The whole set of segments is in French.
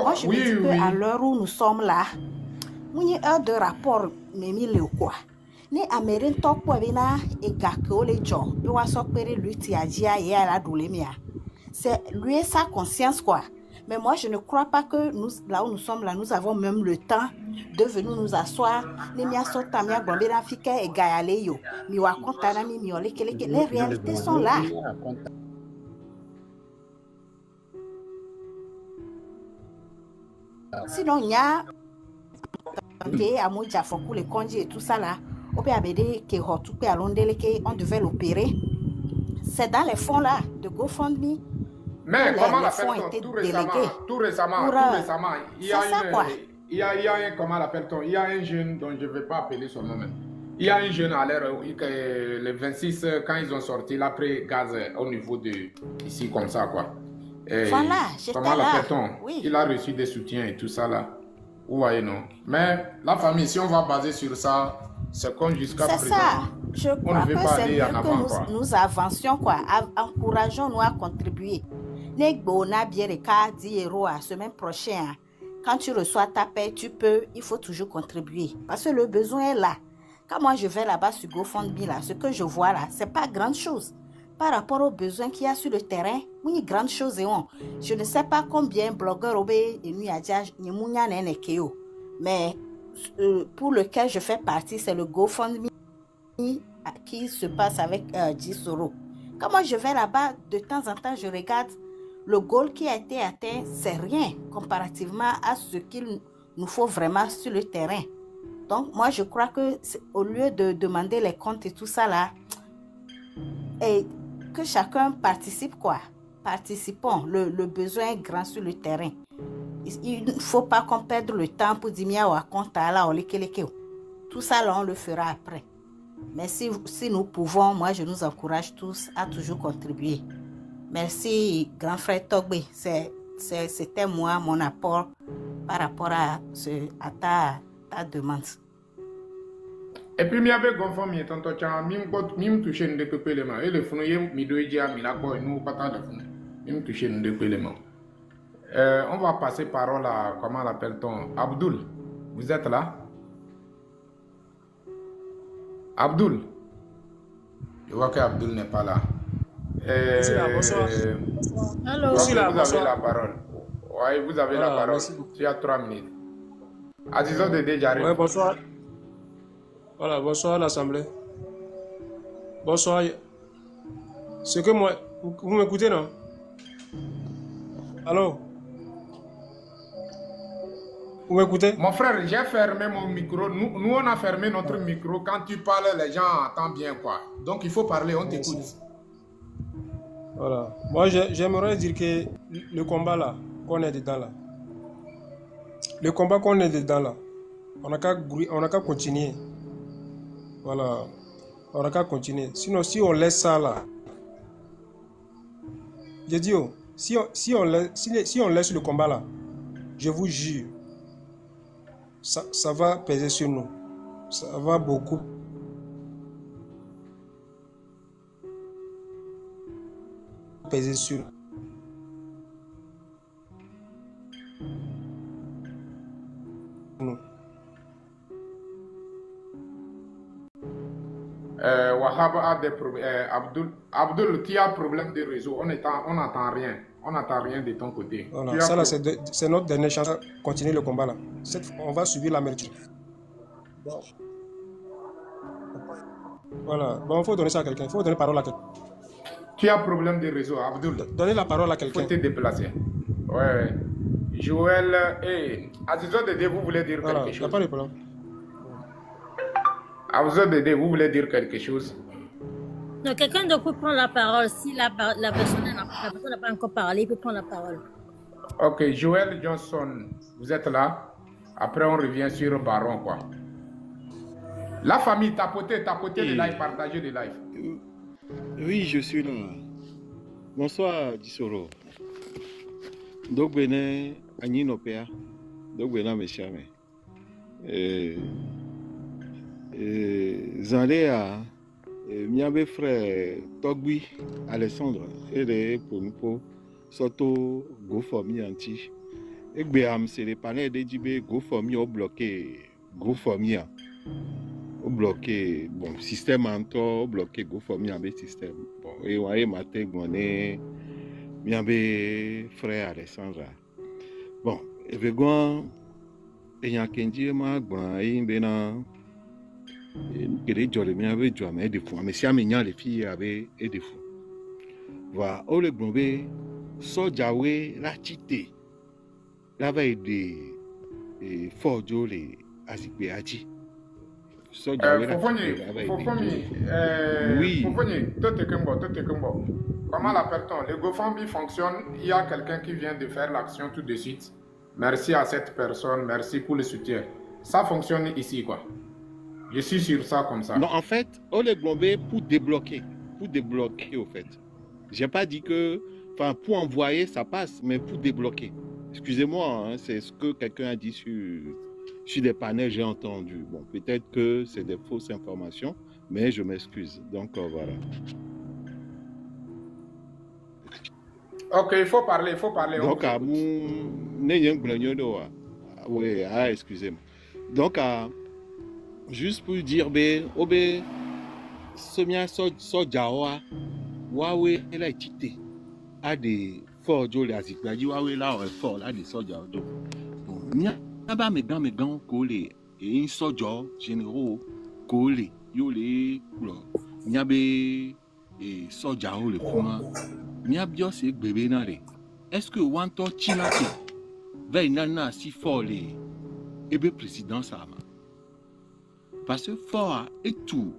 Moi, je me dis qu'à l'heure où nous sommes là, nous avons heure de rapport, mais il quoi. Ni Américain top pour venir et gâteau les gens. Il va s'opérer lui tiadia et à la doulémia. C'est lui sa conscience quoi. Mais moi, je ne crois pas que nous, là où nous sommes là, nous avons même le temps de venir nous asseoir. Ni mia sota mia bombera fike et gaaleyo. Mi wa kontana mi mi ole keleke. Les réalités sont là. Sinon, il y a à Moudja Fokou, les congés et tout ça là. On devait l'opérer. C'est dans les fonds là de GoFundMe. Mais comment l'appelle-t-on tout récemment, il y a un, comment l'appelle-t-on, il y a un jeune dont je ne vais pas appeler son nom même. Il y a un jeune à l'air, les 26, quand ils ont sorti, il a pris gaz au niveau de ici comme ça quoi. Et voilà, comment l'appelle-t-on? Oui. Il a reçu des soutiens et tout ça là. Vous voyez non. Mais la famille, si on va baser sur ça, c'est comme jusqu'à présent. C'est ça. Je crois que c'est mieux que nous avancions quoi. Encourageons-nous à contribuer. Negbona Biereka 10 € à semaine prochaine. Quand tu reçois ta paie, il faut toujours contribuer. Parce que le besoin est là. Quand moi je vais là-bas sur GoFundMe, là, ce que je vois là, c'est pas grande chose. Par rapport aux besoins qu'il y a sur le terrain, oui, grande chose. Je ne sais pas combien de blogueurs mais pour lequel je fais partie, c'est le GoFundMe qui se passe avec 10 €. Quand moi je vais là-bas, de temps en temps, je regarde le goal qui a été atteint, c'est rien comparativement à ce qu'il nous faut vraiment sur le terrain. Donc, moi, je crois que au lieu de demander les comptes et tout ça là, et que chacun participe quoi. Participons. Le besoin est grand sur le terrain. Il ne faut pas qu'on perde le temps pour dire à compte là, tout ça là, on le fera après. Mais si nous pouvons, moi, je nous encourage tous à toujours contribuer. Merci, grand frère Togbe. C'était moi, mon apport par rapport à ta demande. Et puis, il y avait gonfant, il y a touché une découpée les mains. Et le fond, il y a mis deux dias, il a quoi, nous, pas tant de fond. Il touché une découpée les mains. On va passer parole à, comment l'appelle-t-on, Abdul. Vous êtes là? Abdul. Je vois que Abdul n'est pas là. Bonsoir. Allô. Vous avez la parole. Oui, vous avez la parole. Tu as 3 minutes. Azizo de Dejari. Oui, bonsoir. Voilà, bonsoir à l'Assemblée. Bonsoir. Ce que moi... Vous m'écoutez, non? Allô? Vous m'écoutez? Mon frère, j'ai fermé mon micro. Nous, on a fermé notre micro. Quand tu parles, les gens entendent bien, quoi. Donc, il faut parler, on t'écoute. Voilà. Moi, j'aimerais dire que le combat, là, qu'on est dedans, là. Le combat qu'on est dedans, là, on n'a qu'à continuer. Voilà. On n'a qu'à continuer. Sinon, si on laisse ça, là, j'ai dit, oh, si on laisse le combat, là, je vous jure, ça va peser sur nous. Ça va beaucoup peser sur nous. Wahab a des problèmes. Abdul, qui a problème de réseau, on n'entend rien. On n'entend rien de ton côté. Voilà. Ça là, c'est notre dernière chance de continuer le combat là. On va subir la merde. Bon. Voilà. Bon, il faut donner ça à quelqu'un. Il faut donner la parole à quelqu'un. Tu as problème de réseau, Abdul. Donnez la parole à quelqu'un. Il faut te déplacer. Ouais. Joël et Azizo Dédé, vous voulez dire quelque chose? Il n'y a pas de problème. Azizo Dédé, vous voulez dire quelque chose? Donc, quelqu'un d'autre peut prendre la parole. Si la personne n'a pas encore parlé, il peut prendre la parole. Ok, Joël Johnson, vous êtes là. Après, on revient sur Baron, quoi. La famille, tapotez les lives, partagez les lives. Oui, je suis là. Bonsoir, Dissoro. Donc, Bénin, Agnino Péa. Donc, Bénin, mes chers. Zandéa. Miabe frère Togbi Alessandre et les pour nous surtout GoFundMe anti c'est les panels de JB, GoFundMe ont bloqué GoFundMe. Ont bloqué, bon, système en tout, bloqué GoFundMe avec système. Bon, et ouais, matin, on est, il y avait frère Alessandra. Bon, et vegan, et y a Kenji, ma, bon, et bien, et les gens, il y avait des fous, mais si à Mignan, les filles avaient des fous. Voilà, on le globé, Sojawe, la chité. La veille de Fort Joe, les Azikbeaji. Oui. Comment l'appelle-t-on? Le GoFundMe fonctionne, il y a quelqu'un qui vient de faire l'action tout de suite. Merci à cette personne, merci pour le soutien. Ça fonctionne ici, quoi. Je suis sur ça comme ça. Non, en fait, on est globé pour débloquer. Pour débloquer, au fait. J'ai pas dit que, enfin, pour envoyer, ça passe, mais pour débloquer. Excusez-moi, hein, c'est ce que quelqu'un a dit sur des panels, j'ai entendu. Bon, peut-être que c'est des fausses informations, mais je m'excuse. Donc, voilà. Ok, il faut parler. Donc, oui, excusez-moi. Donc, juste pour dire, ce mien sojawa, Huawei, elle a été à des forts les Azikbaji, Huawei là, on est fort là, des soldats. Bon, il y a pas mes gants collés, et un soldat généraux collés, il y a des soldats, les fumants, il y a bien ces bébés là. Est-ce que Wanto Chilate va y nana si fort les président ça? Parce que fort et tout,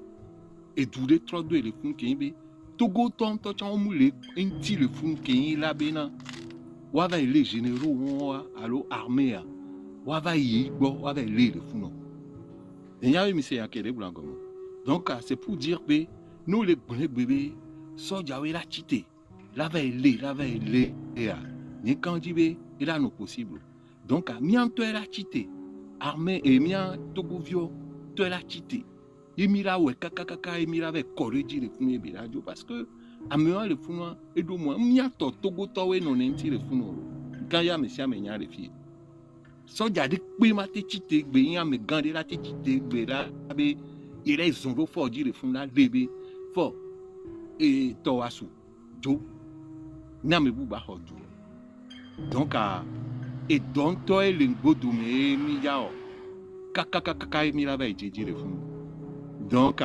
et tout les trois de les fumants qui Togo ton chan moulé inti le fun qui la bena wa va les généraux allo armée wa va y bo wa va les le fun et y a mi c'est akere blanco. Donc c'est pour dire que nous les bébés soja we la chité la va les ni quand dit be il a non possible. Donc mian to la chité armée et mian Togo vio to la chité Emira ouais kaka Emira avec corriger les fumées radio parce que améliore les fumées et de moi m'y Togo towe non enti les fumées quand y a monsieur amenya les filles soja de pe mate chite gbe yan me gande la chite gbe la be il est zonro fort dire les fumées bébé fort et toasu jo na me buba hodu donc et donc toi le godou me mi yao kaka Emira va dire les fumées. Donc,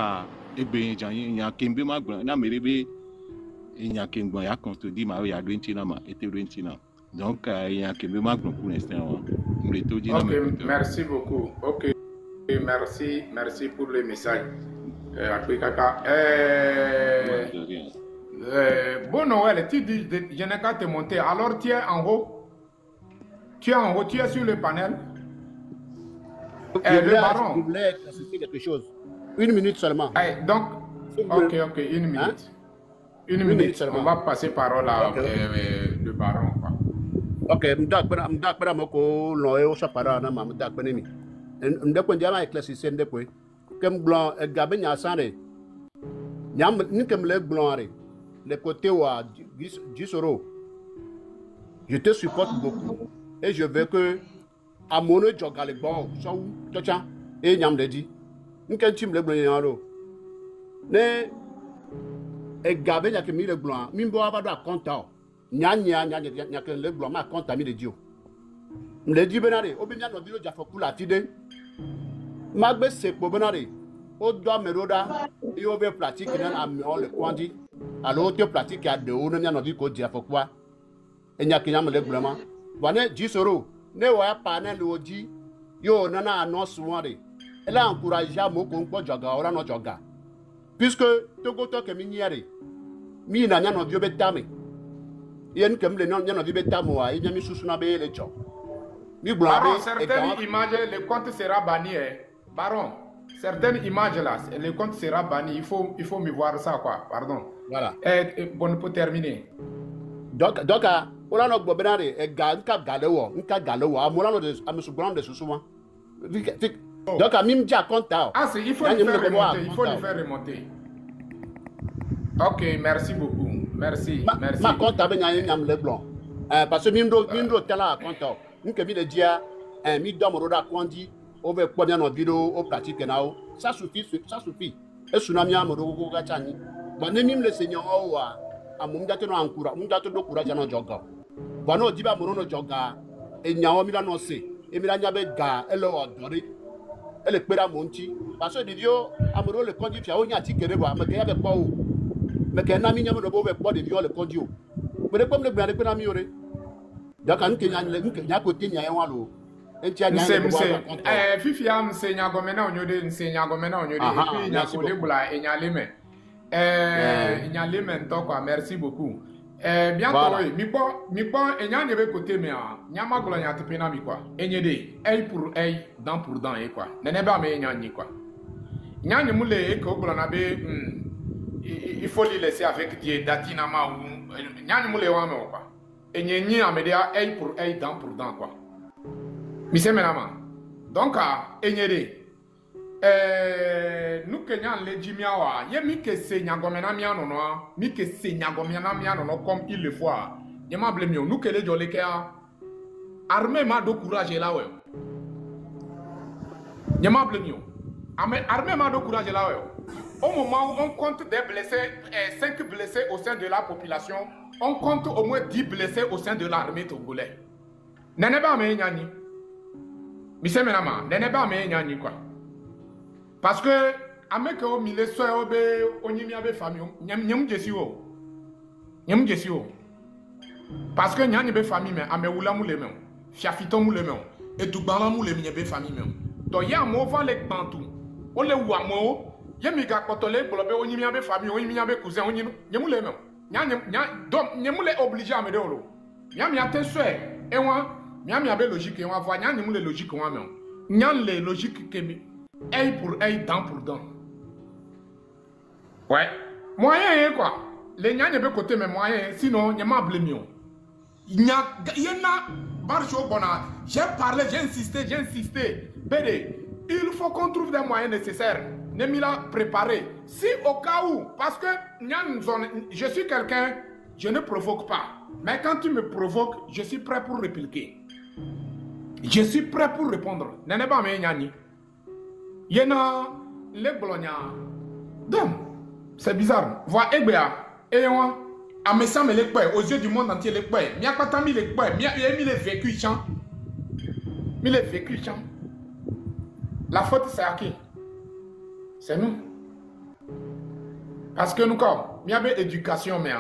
il y a Kembe Magran, il y a Kembe ya contredit ma ya Rentina ma était Rentina. Donc, il y a Kembe Magran pour l'instant. Ok, merci beaucoup. Ok, merci pour le message. Bon Noël, tu dis je n'ai qu'à te monter. Alors tu es en haut. Tu es sur le panel. Le baron. Je voulais assister quelque chose. 1 minute seulement. Hey, donc, ok, 1 minute. Hein? Une minute seulement. On va passer parole à le baron. Ok, m'dak moko loyo chapara na mam dak benemi. Ndeko ndiama éclaircissé ndeko. Kem blanc gabe nya sane. Nyam ni kem le blanc le côté wa Jisoro. Je te supporte beaucoup et je veux que à mon jogale bon, so tocha et nyam de dit. N'ken tim le blanc yaro ne e gabe nya ke mi le blanc mi mbo aba do akonta nya ke le blanc ma akonta mi le dio le di benare obi nya no bi lo jafoku la tide magbe sepo benare o do meroda e o be pratique na am on le kwandi alo te pratique a de o nya no bi ko jafoku a e nya ke nya le blanc ma wane Jisoro ne wa pa na le oji yo nana annonce wore. Elle a encouragé à mon compte joga ora no joga puisque Togo to ke mi niere mi na nya no bio betame yen kem le nya no bio betamo wa nya mi susu na be le cho mi Baron, certaines images le compte sera banni Baron, certaines images là le compte sera banni, il faut me voir ça quoi, pardon. Voilà. Bon pour terminer. Donc ola no gbo benare e ga nka galewo amola no de amusu grande susuma. Donc, à mime déjà content. Ah, il faut le faire remonter. Ok, merci beaucoup. Merci. Ma compte avec Nyam le blanc. Parce que mime do tela content. Nke mi de dia, mi domo da kondi, on veut pas dans nos vidéos, on pratique nao. Ça suffit, ça suffit. Et tsunami amoro go gachani. Bon, ne le Seigneur owa, amumda te no ankura, mumda te do courage no joga. Bon, no diba moro no joga, e nyawo mi la no se, e mi la nyabe ga, e lo odori, e le pera monti. Parce que divio amoro le kondi fia o nya ti kere ba, me ke ya be po o. Me ke na mi nyamo do bo be po divio le kondi o. Me de pom le gba le pera mi ore. Daka nke nya kote nya enwa lo. Fifi am se nya gomena onyode nse nya gomena onyode et puis nya ko le bula e nya leme. Nya leme ntoko, merci beaucoup. Bientôt mi po e nya nyebe kote me a nya magolo nya tepe na mi kwa. Enyede œil pour œil, dent pour dent e kwa. Nene ba me nya nyi kwa. Nya nyemule e ko bula na be il faut les laisser avec Dieu datina ma ou nya nyemule wa me kwa. Enyenyi amedia œil pour œil, dent pour dent quoi. Mise menama. Donc enyede nous kenyan le jimiawa ye mi ke se nyagomena mi anono mi ke se nyagomena mi anono comme il le faut. Ye ma blemi nous ke le jole ke armée ma do courage là ouais. Ye ma blemi armée ma do courage là ouais. Au moment où on compte des blessés 5 blessés au sein de la population, on compte au moins 10 blessés au sein de l'armée togolaise. Nene ba me nyani. Mise menama, nene ba me nyani quoi. Parce que avec au milieu soit obe onyimi abe famille, nyam jesi wo. Nyam jesi wo. Parce que nyani be famille mais ame wula mu le me. Fiafito mu le me. Et tout bala mu le me be famille me. To ya mo va le bantu. O le wa mo, ye mi ga kotole bolobe onyimi abe famille, onyimi abe cousin onyimi, nyemu le me. Nyemu le obligé à me de olo. Nyam ya te soit et moi Miami avait logique et on va voir, il y a une logique qu'on a même. Il y a une logique qui est œil pour œil, dent pour dent. Ouais. Moyen quoi. Les gens ne côté mais moyen, sinon il y a ma blémion. Il y a barjo bona. J'ai parlé, j'ai insisté. Bédé, il faut qu'on trouve des moyens nécessaires. Nemila préparé. Si au cas où, parce que je suis quelqu'un, je ne provoque pas. Mais quand tu me provoques, je suis prêt pour répliquer. Je suis prêt pour répondre. Nene ba me nyani. Yena le bolonya. Donc, c'est bizarre. Vois Egbea. Et on a mis ça me les aux yeux du monde entier les poètes. Mia pas mis les poètes. Mia mis les vécus chant. Mi les vécus chant. La faute c'est à qui? C'est nous. Parce que nous comme mia be éducation mais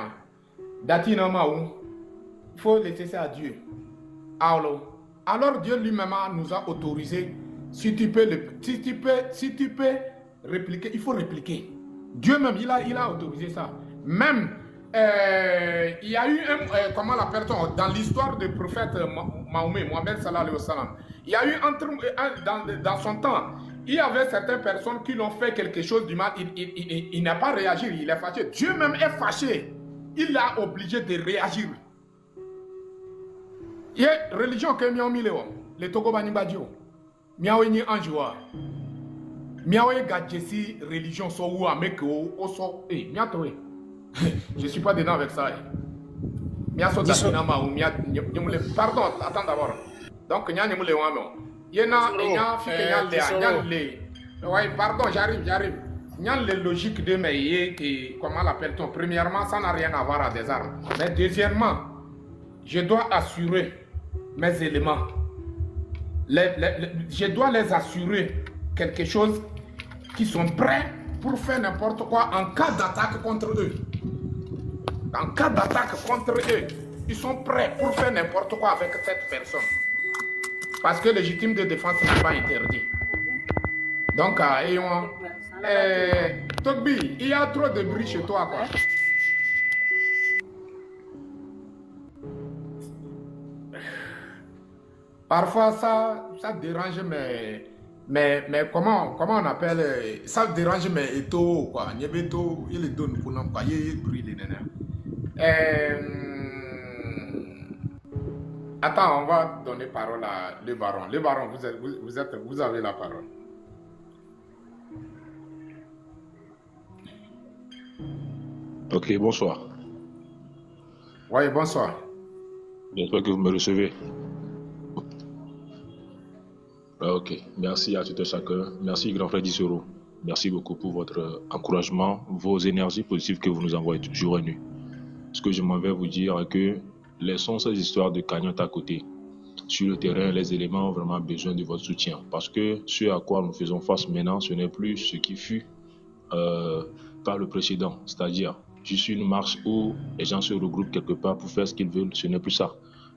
dati na ma ou. Il faut laisser ça à Dieu. Alors Dieu lui-même nous a autorisé, si tu peux répliquer, il faut répliquer. Dieu même, il a autorisé ça. Même, il y a eu comment l'appelle-t-on, dans l'histoire du prophète Mahomet, Mohamed sallallahu alayhi wa sallam, il y a eu dans son temps, il y avait certaines personnes qui l'ont fait quelque chose du mal, il n'a pas réagi, il est fâché. Dieu même est fâché, il l'a obligé de réagir. Il y a une religion que miao mileo, les Togo Banibadio, miao ni anjoa, miao gadjesi religion so ou ameko oso, miato je suis pas dedans avec ça. Miaso datinama ou pardon, attends d'abord. Donc nya ni mule wano. Yena nya le. Ouais, pardon, j'arrive. Nya les logiques de mes qui comment l'appelle-t-on? Premièrement, ça n'a rien à voir avec des armes. Mais deuxièmement, je dois assurer mes éléments. Je dois les assurer quelque chose qui sont prêts pour faire n'importe quoi en cas d'attaque contre eux. En cas d'attaque contre eux, ils sont prêts pour faire n'importe quoi avec cette personne. Parce que le légitime de défense n'est pas interdit. Donc, Togbi, il y a trop de bruit chez toi, quoi. Parfois, ça dérange mais comment on appelle ça dérange mes étos, quoi. Nyebeto, il est donne pour nous, quoi. Il bruit les nénés. Attends, on va donner parole à le baron. Le baron, vous avez la parole. Ok, bonsoir. Oui, bonsoir. J'espère que vous me recevez. Ok, merci à tout un chacun. Merci, grand frère Dissoro. Merci beaucoup pour votre encouragement, vos énergies positives que vous nous envoyez jour et nuit. Ce que je m'en vais vous dire est que laissons ces histoires de cagnotte à côté. Sur le terrain, les éléments ont vraiment besoin de votre soutien. Parce que ce à quoi nous faisons face maintenant, ce n'est plus ce qui fut par le précédent. C'est-à-dire, juste une marche où les gens se regroupent quelque part pour faire ce qu'ils veulent. Ce n'est plus ça.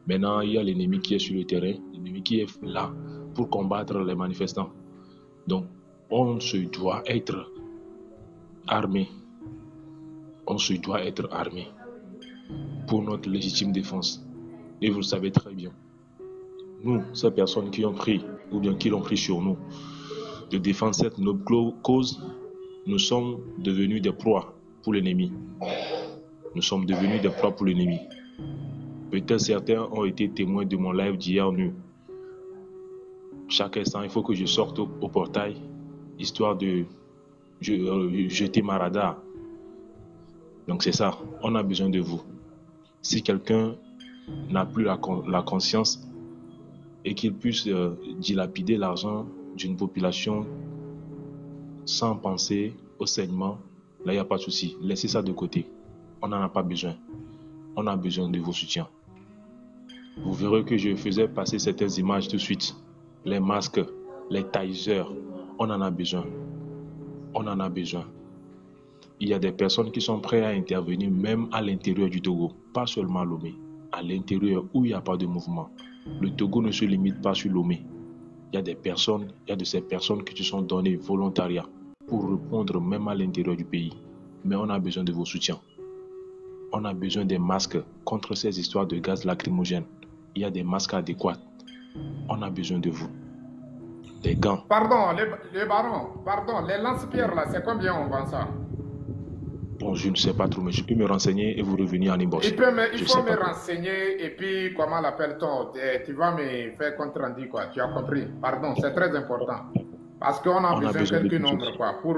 Maintenant, il y a l'ennemi qui est sur le terrain, l'ennemi qui est là pour combattre les manifestants. Donc, on se doit être armé. On se doit être armé pour notre légitime défense. Et vous le savez très bien. Nous, ces personnes qui ont pris, ou bien qui l'ont pris sur nous, de défendre cette noble cause, nous sommes devenus des proies pour l'ennemi. Nous sommes devenus des proies pour l'ennemi. Peut-être certains ont été témoins de mon live d'hier nuit. Chaque instant, il faut que je sorte au portail, histoire de jeter ma radar. Donc c'est ça, on a besoin de vous. Si quelqu'un n'a plus la conscience et qu'il puisse dilapider l'argent d'une population sans penser au saignement, là il n'y a pas de souci. Laissez ça de côté. On n'en a pas besoin. On a besoin de vos soutiens. Vous verrez que je faisais passer certaines images tout de suite. Les masques, les tailleurs, on en a besoin. On en a besoin. Il y a des personnes qui sont prêtes à intervenir même à l'intérieur du Togo, pas seulement à Lomé, à l'intérieur où il n'y a pas de mouvement. Le Togo ne se limite pas sur Lomé. Il y a des personnes, il y a de ces personnes qui se sont données volontariat pour répondre même à l'intérieur du pays. Mais on a besoin de vos soutiens. On a besoin des masques contre ces histoires de gaz lacrymogène. Il y a des masques adéquats. On a besoin de vous. Des gants. Pardon, les barons, pardon, les lance-pierres là, c'est combien on vend ça? Bon, je ne sais pas trop, mais je peux me renseigner et vous revenir en inbox. Il faut me renseigner et puis, comment l'appelle-t-on? Tu vas me faire compte rendu, quoi. Tu as compris? Pardon, c'est très important. Parce qu'on a besoin de quelques nombres, quoi. Pour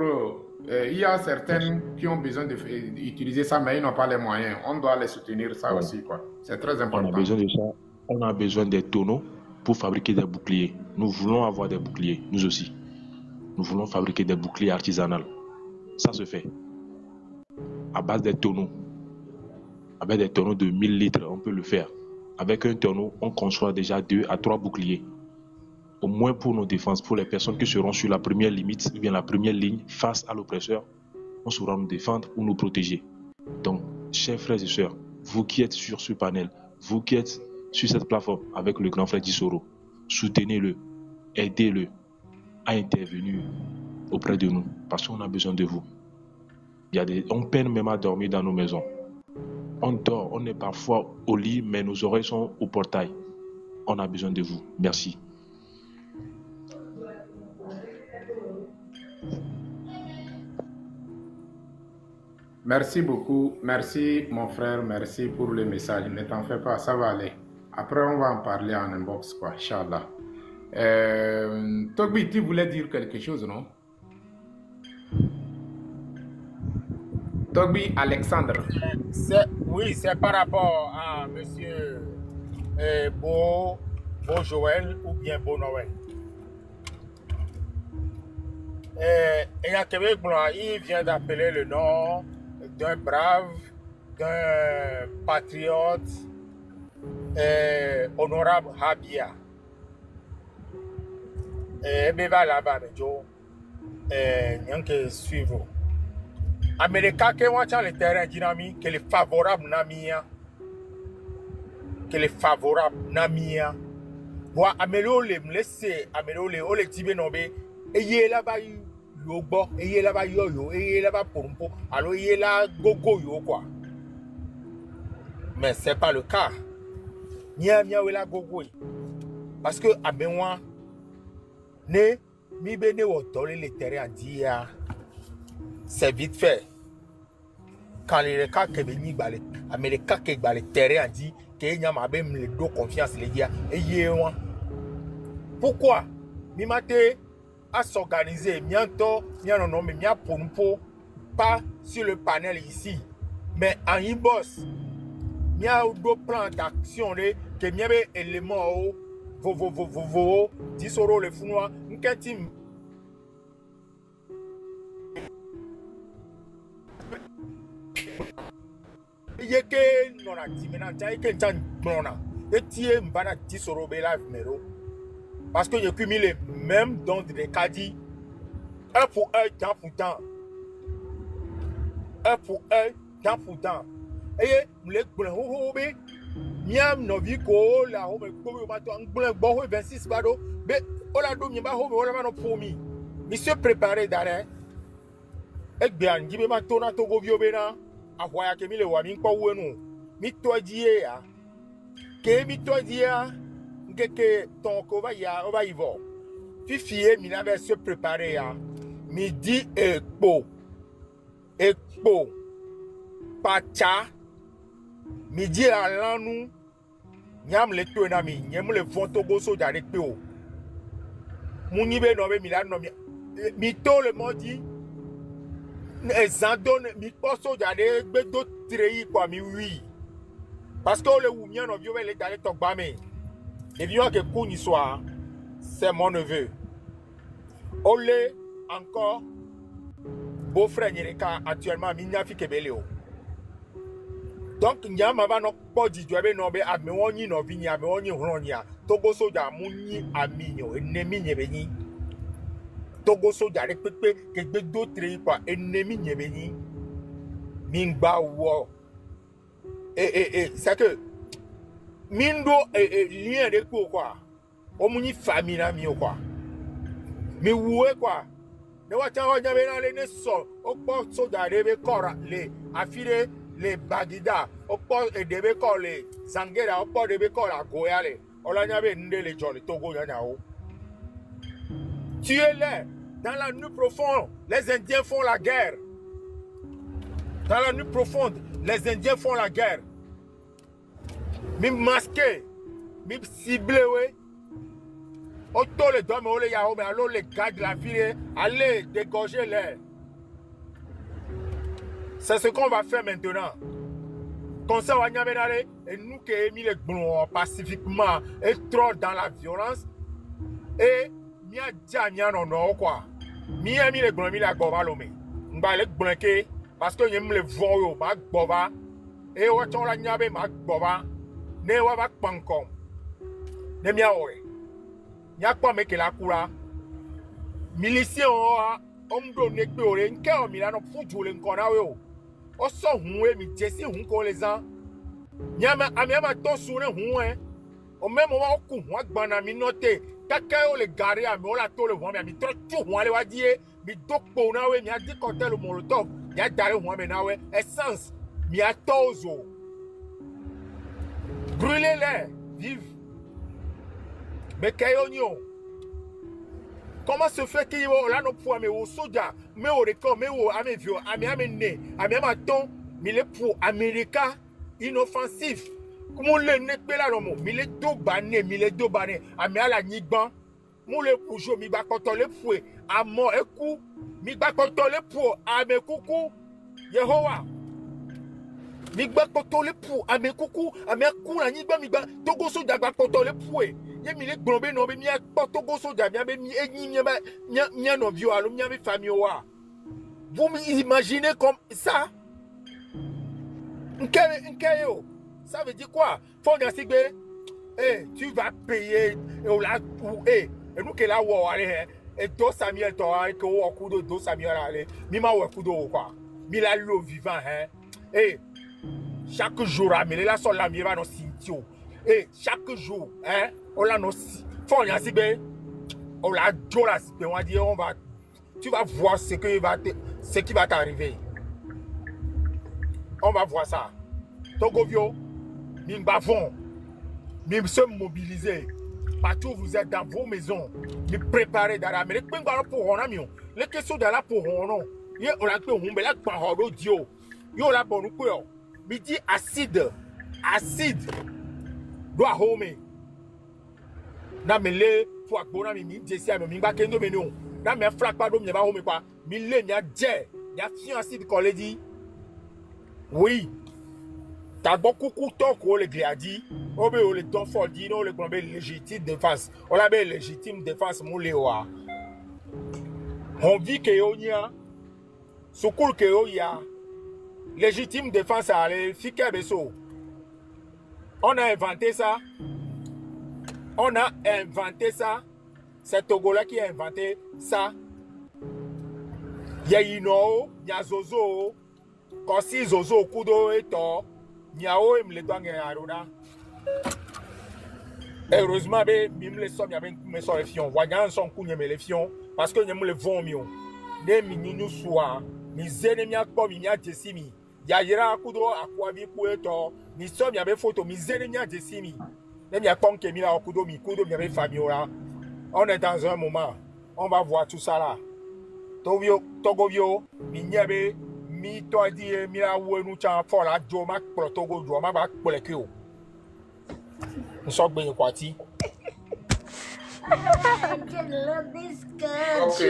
il y a certaines qui ont besoin d'utiliser ça, mais ils n'ont pas les moyens. On doit les soutenir, ça aussi, quoi. C'est très important. On a besoin de ça. On a besoin des tonneaux pour fabriquer des boucliers. Nous voulons avoir des boucliers, nous aussi. Nous voulons fabriquer des boucliers artisanaux. Ça se fait. À base des tonneaux. Avec des tonneaux de 1000 litres, on peut le faire. Avec un tonneau, on conçoit déjà 2 à 3 boucliers. Au moins pour nos défenses, pour les personnes qui seront sur la première limite, ou bien la première ligne, face à l'oppresseur, on saura nous défendre ou nous protéger. Donc, chers frères et sœurs, vous qui êtes sur ce panel, vous qui êtes sur cette plateforme avec le grand frère Dissoro, soutenez-le, aidez-le à intervenir auprès de nous, parce qu'on a besoin de vous. On peine même à dormir dans nos maisons. On dort, on est parfois au lit, mais nos oreilles sont au portail. On a besoin de vous. Merci. Merci beaucoup. Merci mon frère. Merci pour le message. Ne t'en fais pas, ça va aller. Après, on va en parler en inbox, quoi, Inch'Allah. Togbi, tu voulais dire quelque chose, non? Togbi Alexandre. Oui, c'est par rapport à monsieur Beau Joël ou bien Beau Noël. Il vient d'appeler le nom d'un brave, d'un patriote honorable Habia. Beva là-bas, que suivre. Américain qui voit le terrain dynamique, qui est favorable Namia, qui est favorable Namia. Voir améliorer, me laisser améliorer, on les tibé nommé, et y est là-bas yobo, et y est là-bas yo-yo, et y est là-bas pompo, alors y est là gogo yo quoi. Mais c'est pas le cas. Nia ou la gogo. Parce que à Benoît, ne mi bene ou dolé le terrain dia. C'est vite fait. Quand les cas que venu balé, Américain qui balé terrain dit que n'y a pas même le dos confiance les dia et yéwa. Pourquoi? Mi maté à s'organiser bientôt, bien non mais bien pour pas sur le panel ici, mais en inbox. Il y a deux plans d'action que il y a des éléments vo, 10 euros le founois, n'ketim. Yeke nona dimena, yeke nchan nona. Et tie mbana 10 euros bela vmero. Parce que je cumule même dons de caddies. 1 pour 1, temps pour temps. 1 pour 1, temps pour temps. Et les blancs, miam no viko la home ko mato ang blanc bo 26 bado. Be ola do mi ba home ola no pomi. Mi se préparer d'arrêt. Et bien, jibe ma tona to go viobena. Avoya ke mi le wa mi ko wenu. Mi to die ya. Ke mi to die ya. Que ton va y va. Fifier, mi n'avait se préparer à midi expo. Pacha. Midi à l'anou. Nyam le tonami. Nyam le fontogo so d'arrêt peo. Mounibe nobe milan nomi. Mito le modi. Zandon mi poso d'arrêt bedo trei quoi mi oui. Parce que le oumien no vieux le d'arrêt tokbame. Et bien que Kouni soit, c'est mon neveu. Olé, encore, beau-frère Nyereka, actuellement, Minyafi Kebeleo. Donc, Nyama va non pas du tout, non, mais Améoni, non, Vigna, Améoni, Ronia, Togo Soja, Mouni, Aminio, ennemi Nyebeni. Togo Soja, répété, que d'autres, quoi, ennemi Nyebeni. Mingba Wo. C'est que. Mindo lien de quoi omuni famille na mi quoi mi woué quoi ne wa tan wa nyabe na le ne so opo soja debe kora le afile le bagida opo debe ko le zangera opo debe kora goyale ola nyabe nde le jolly togo nya o. Tu es là dans la nuit profonde, les Indiens font la guerre. Dans la nuit profonde, les Indiens font la guerre. Mi masqué, mi ciblé, oui. Auto les dames, les yaho, mais alors les gars de la ville, allez dégorger l'air. C'est ce qu'on va faire maintenant. Comme ça, on va y aller, et nous qui avons mis les blonds pacifiquement et trop dans la violence, et mi a dit à non quoi. Mi a mis les blonds, mi la gova l'homme. On va les blanquer, parce que nous les voyons, ma gova, et on va y aller, ma gova. Ne wa va pankom ne mia ore nya kwa meke la kura milicien o mdo ne pe ore nke o mi la no fujule nkona we o so hunwe mi jesi hun ko les ans nya ma amiama to sure hun o memo wa ku hun agbana mi note kaka o le gare ami o la to le hun mi tro tu hun ale wa die mi dokpo na we mi adi cocktail molotov ya dare hun me na we essence mi atozo. Brûlez-les, vive. Mais Kayonio, comment se fait qu'il y a nos poids, mais au soja, mais au record, mais au amévio, améné, amématon, mais les pour Américains inoffensifs. Comment le n'est pas là, mais les deux banés, mais les deux banés, amé à la nigban, mon le pour jouer, mi bakoto le fouet, à mon écou, mi bakoto le pour, à mes coucou, Yehowa. Migba kotole pou ame kuku ame kuna nyigba migba togo so dagba kotole pou ye mi le glombe no be mi togo so dagba be mi enyi mi no vio alo mi ame famille wa. Vous imaginez comme ça? Nkeyo, ça veut dire quoi? Faut dire sigbe tu vas payer et là et nous que là wo ale et do Samuel to que wo kudo do Samuel ale mi ma wo kudo quoi. Mi la lo vivant chaque jour, mais là, sur la mienne, on cimetière. Et chaque jour, on a nos faut y aller, on a on va dire, tu vas voir ce qui va t'arriver. On va voir ça. Togovio, nous bavons, nous sommes mobilisés. Partout vous êtes dans vos maisons, nous préparez dans l'Amérique. Pour on a mis les questions de là pour on a. On a fait un bel par audio. Yo la bonne quoi. Midi acide doit home na mele pour akbona mi jesi ami mi gba kendo me no na me flak pa do mi ba home kwa mi le mi a je ya fi acide college oui T'as beaucoup de temps qu'on les a dit. On veut le temps fort dit, on le connaît légitime défense. On l'a bien légitime défense, mouléwa. On vit que on y a, ce cool que on y a, légitime défense à aller, fiquer beso. On a inventé ça. On a inventé ça. C'est Togolais qui a inventé ça. Il y a Ino, il y a Zozo, quand si Zozo Kudo et to, il y a Oem le doigt Arona. Heureusement, même les sommes, il y a mes soeurs les fions. Voyons son coup, les fions, parce que nous les vomions. Des minous soient, mes ennemis à quoi il y a Jessimi. Il y a Yera Kudo, à quoi vi Kueto, mes sommes, il y avait photo, mes ennemis à Jessimi. Même il y a Pong qui a Kudo, mi Kudo, il y avait Fabiola. On est dans un moment, on va voir tout ça là. Togovio, Minyabe, Mi Toadi, Mira Wenucha, Fola, Jomak, Protogo, Joma, Polekio. Nous sommes bien quati. Ok,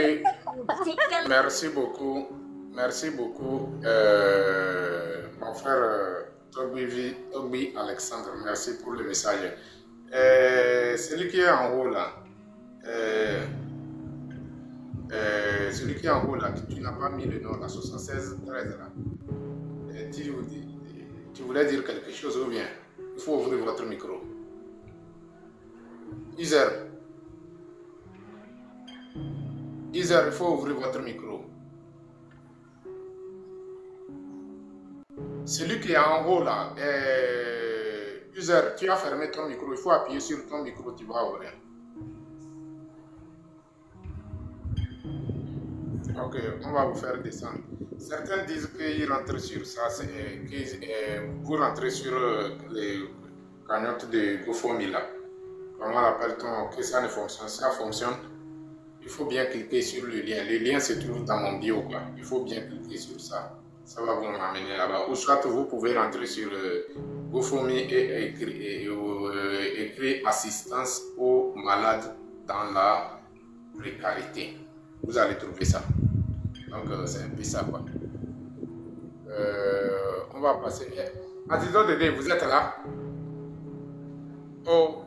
merci beaucoup. Merci beaucoup, mon frère Togbi Alexandre. Merci pour le message. Celui qui est en haut là. Celui qui est en haut là, tu n'as pas mis le nom là, 76 13 là. Tu voulais dire quelque chose ou bien? Il faut ouvrir votre micro. Iser, il faut ouvrir votre micro. Celui qui est en haut là, Iser, tu as fermé ton micro, il faut appuyer sur ton micro, tu vas ouvrir. Ok, on va vous faire descendre. Certains disent qu'ils rentrent sur ça, vous rentrez sur les cagnottes de GoFundMe là. Comment l'appelle-t-on? Que ça ne fonctionne, ça fonctionne. Il faut bien cliquer sur le lien. Le lien se trouve dans mon bio quoi. Il faut bien cliquer sur ça. Ça va vous amener là-bas. Ou soit vous pouvez rentrer sur GoFundMe et écrire assistance aux malades dans la précarité. Vous allez trouver ça. Donc c'est un peu ça quoi. On va passer. Azizo Dédé, vous êtes là? Oh.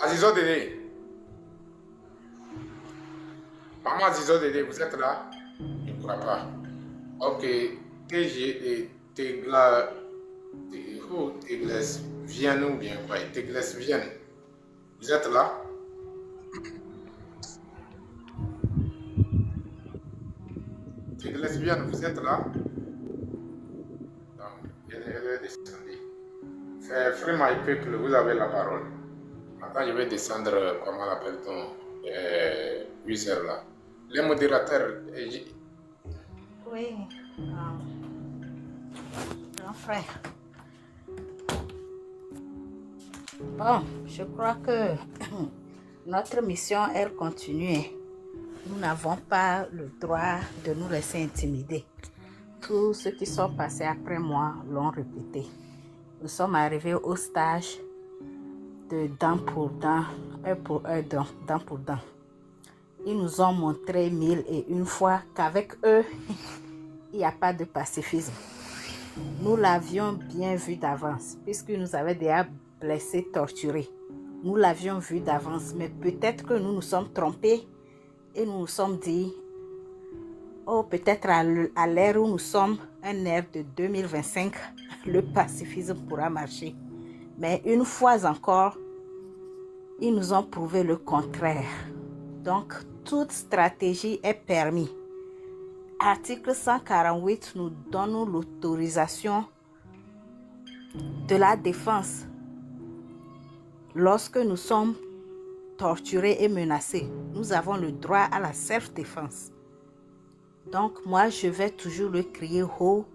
Azizo Dédé. Maman Azizo Dédé, vous êtes là? Je ne crois pas. Ok. TG Teglas Vienne ou bien quoi? Teglas Vienne. Vous êtes là? Lesbienne, vous êtes là? Donc, elle est descendue. Frère My People, vous avez la parole. Maintenant, je vais descendre, comment l'appelle-t-on, user là. Les modérateurs. Oui, grand frère. Bon, je crois que notre mission, elle continue. Nous n'avons pas le droit de nous laisser intimider. Tous ceux qui sont passés après moi l'ont répété. Nous sommes arrivés au stage de dent pour dent, œil pour œil, dent pour dent. Ils nous ont montré 1001 fois qu'avec eux, il n'y a pas de pacifisme. Nous l'avions bien vu d'avance, puisqu'ils nous avaient déjà blessés, torturés. Nous l'avions vu d'avance, mais peut-être que nous nous sommes trompés. Et nous nous sommes dit, oh, peut-être à l'ère où nous sommes, un ère de 2025, le pacifisme pourra marcher. Mais une fois encore, ils nous ont prouvé le contraire. Donc, toute stratégie est permise. Article 148 nous donne l'autorisation de la défense lorsque nous sommes torturés et menacés. Nous avons le droit à la self-défense. Donc, moi, je vais toujours le crier haut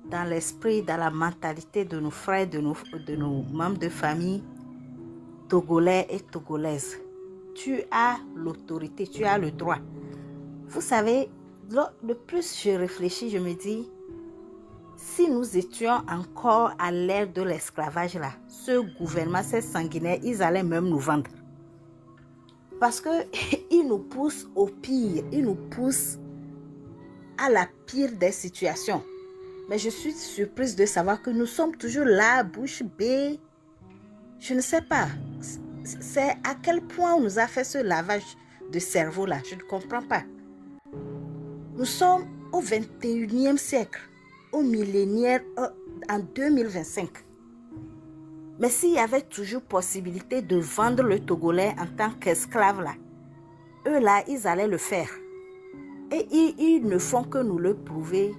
dans l'esprit, dans la mentalité de nos frères, de nos membres de famille, togolais et togolaises. Tu as l'autorité, tu as le droit. Vous savez, le plus je réfléchis, je me dis, si nous étions encore à l'ère de l'esclavage là, ce gouvernement, ces sanguinaires, ils allaient même nous vendre. Parce qu'ils nous poussent au pire, ils nous poussent à la pire des situations. Mais je suis surprise de savoir que nous sommes toujours là, bouche bée. Je ne sais pas. C'est à quel point on nous a fait ce lavage de cerveau là. Je ne comprends pas. Nous sommes au 21e siècle, au millénaire, en 2025. Mais s'il y avait toujours possibilité de vendre le Togolais en tant qu'esclave là, eux là, ils allaient le faire. Et ils ne font que nous le prouver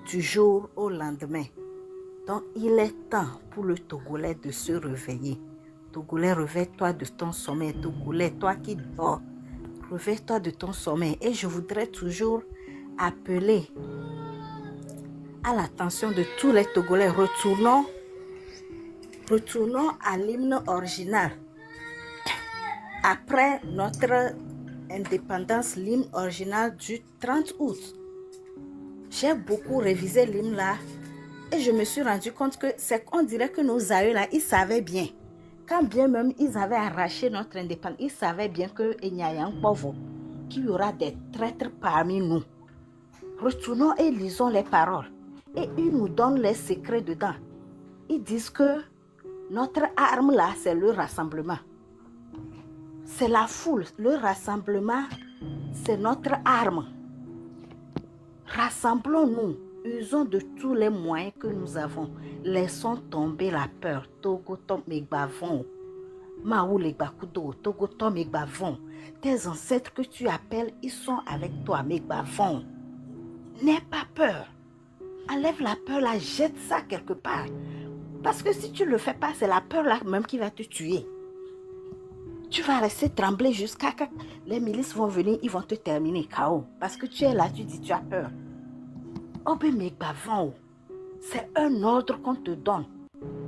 du jour au lendemain. Donc, il est temps pour le Togolais de se réveiller. Togolais, réveille-toi de ton sommeil. Togolais, toi qui dors, réveille-toi de ton sommeil. Et je voudrais toujours appeler à l'attention de tous les Togolais. Retournons à l'hymne original. Après notre indépendance, l'hymne original du 30 août. J'ai beaucoup révisé l'hymne là et je me suis rendu compte que c'est qu'on dirait que nos aïeux là, ils savaient bien. Quand bien même ils avaient arraché notre indépendance, ils savaient bien qu'il n'y a pas qu'il y aura des traîtres parmi nous. Retournons et lisons les paroles. Et ils nous donnent les secrets dedans. Ils disent que notre arme là, c'est le rassemblement. C'est la foule. Le rassemblement, c'est notre arme. Rassemblons-nous. Usons de tous les moyens que nous avons. Laissons tomber la peur. Togo tom megbavon. Maou legbakudo. Togo tom megbavon. Tes ancêtres que tu appelles, ils sont avec toi, megbavon. N'aie pas peur. Enlève la peur là, jette ça quelque part. Parce que si tu ne le fais pas, c'est la peur là même qui va te tuer. Tu vas rester trembler jusqu'à quand les milices vont venir, ils vont te terminer KO. Parce que tu es là, tu dis, tu as peur. Oh ben mais bavon, c'est un ordre qu'on te donne.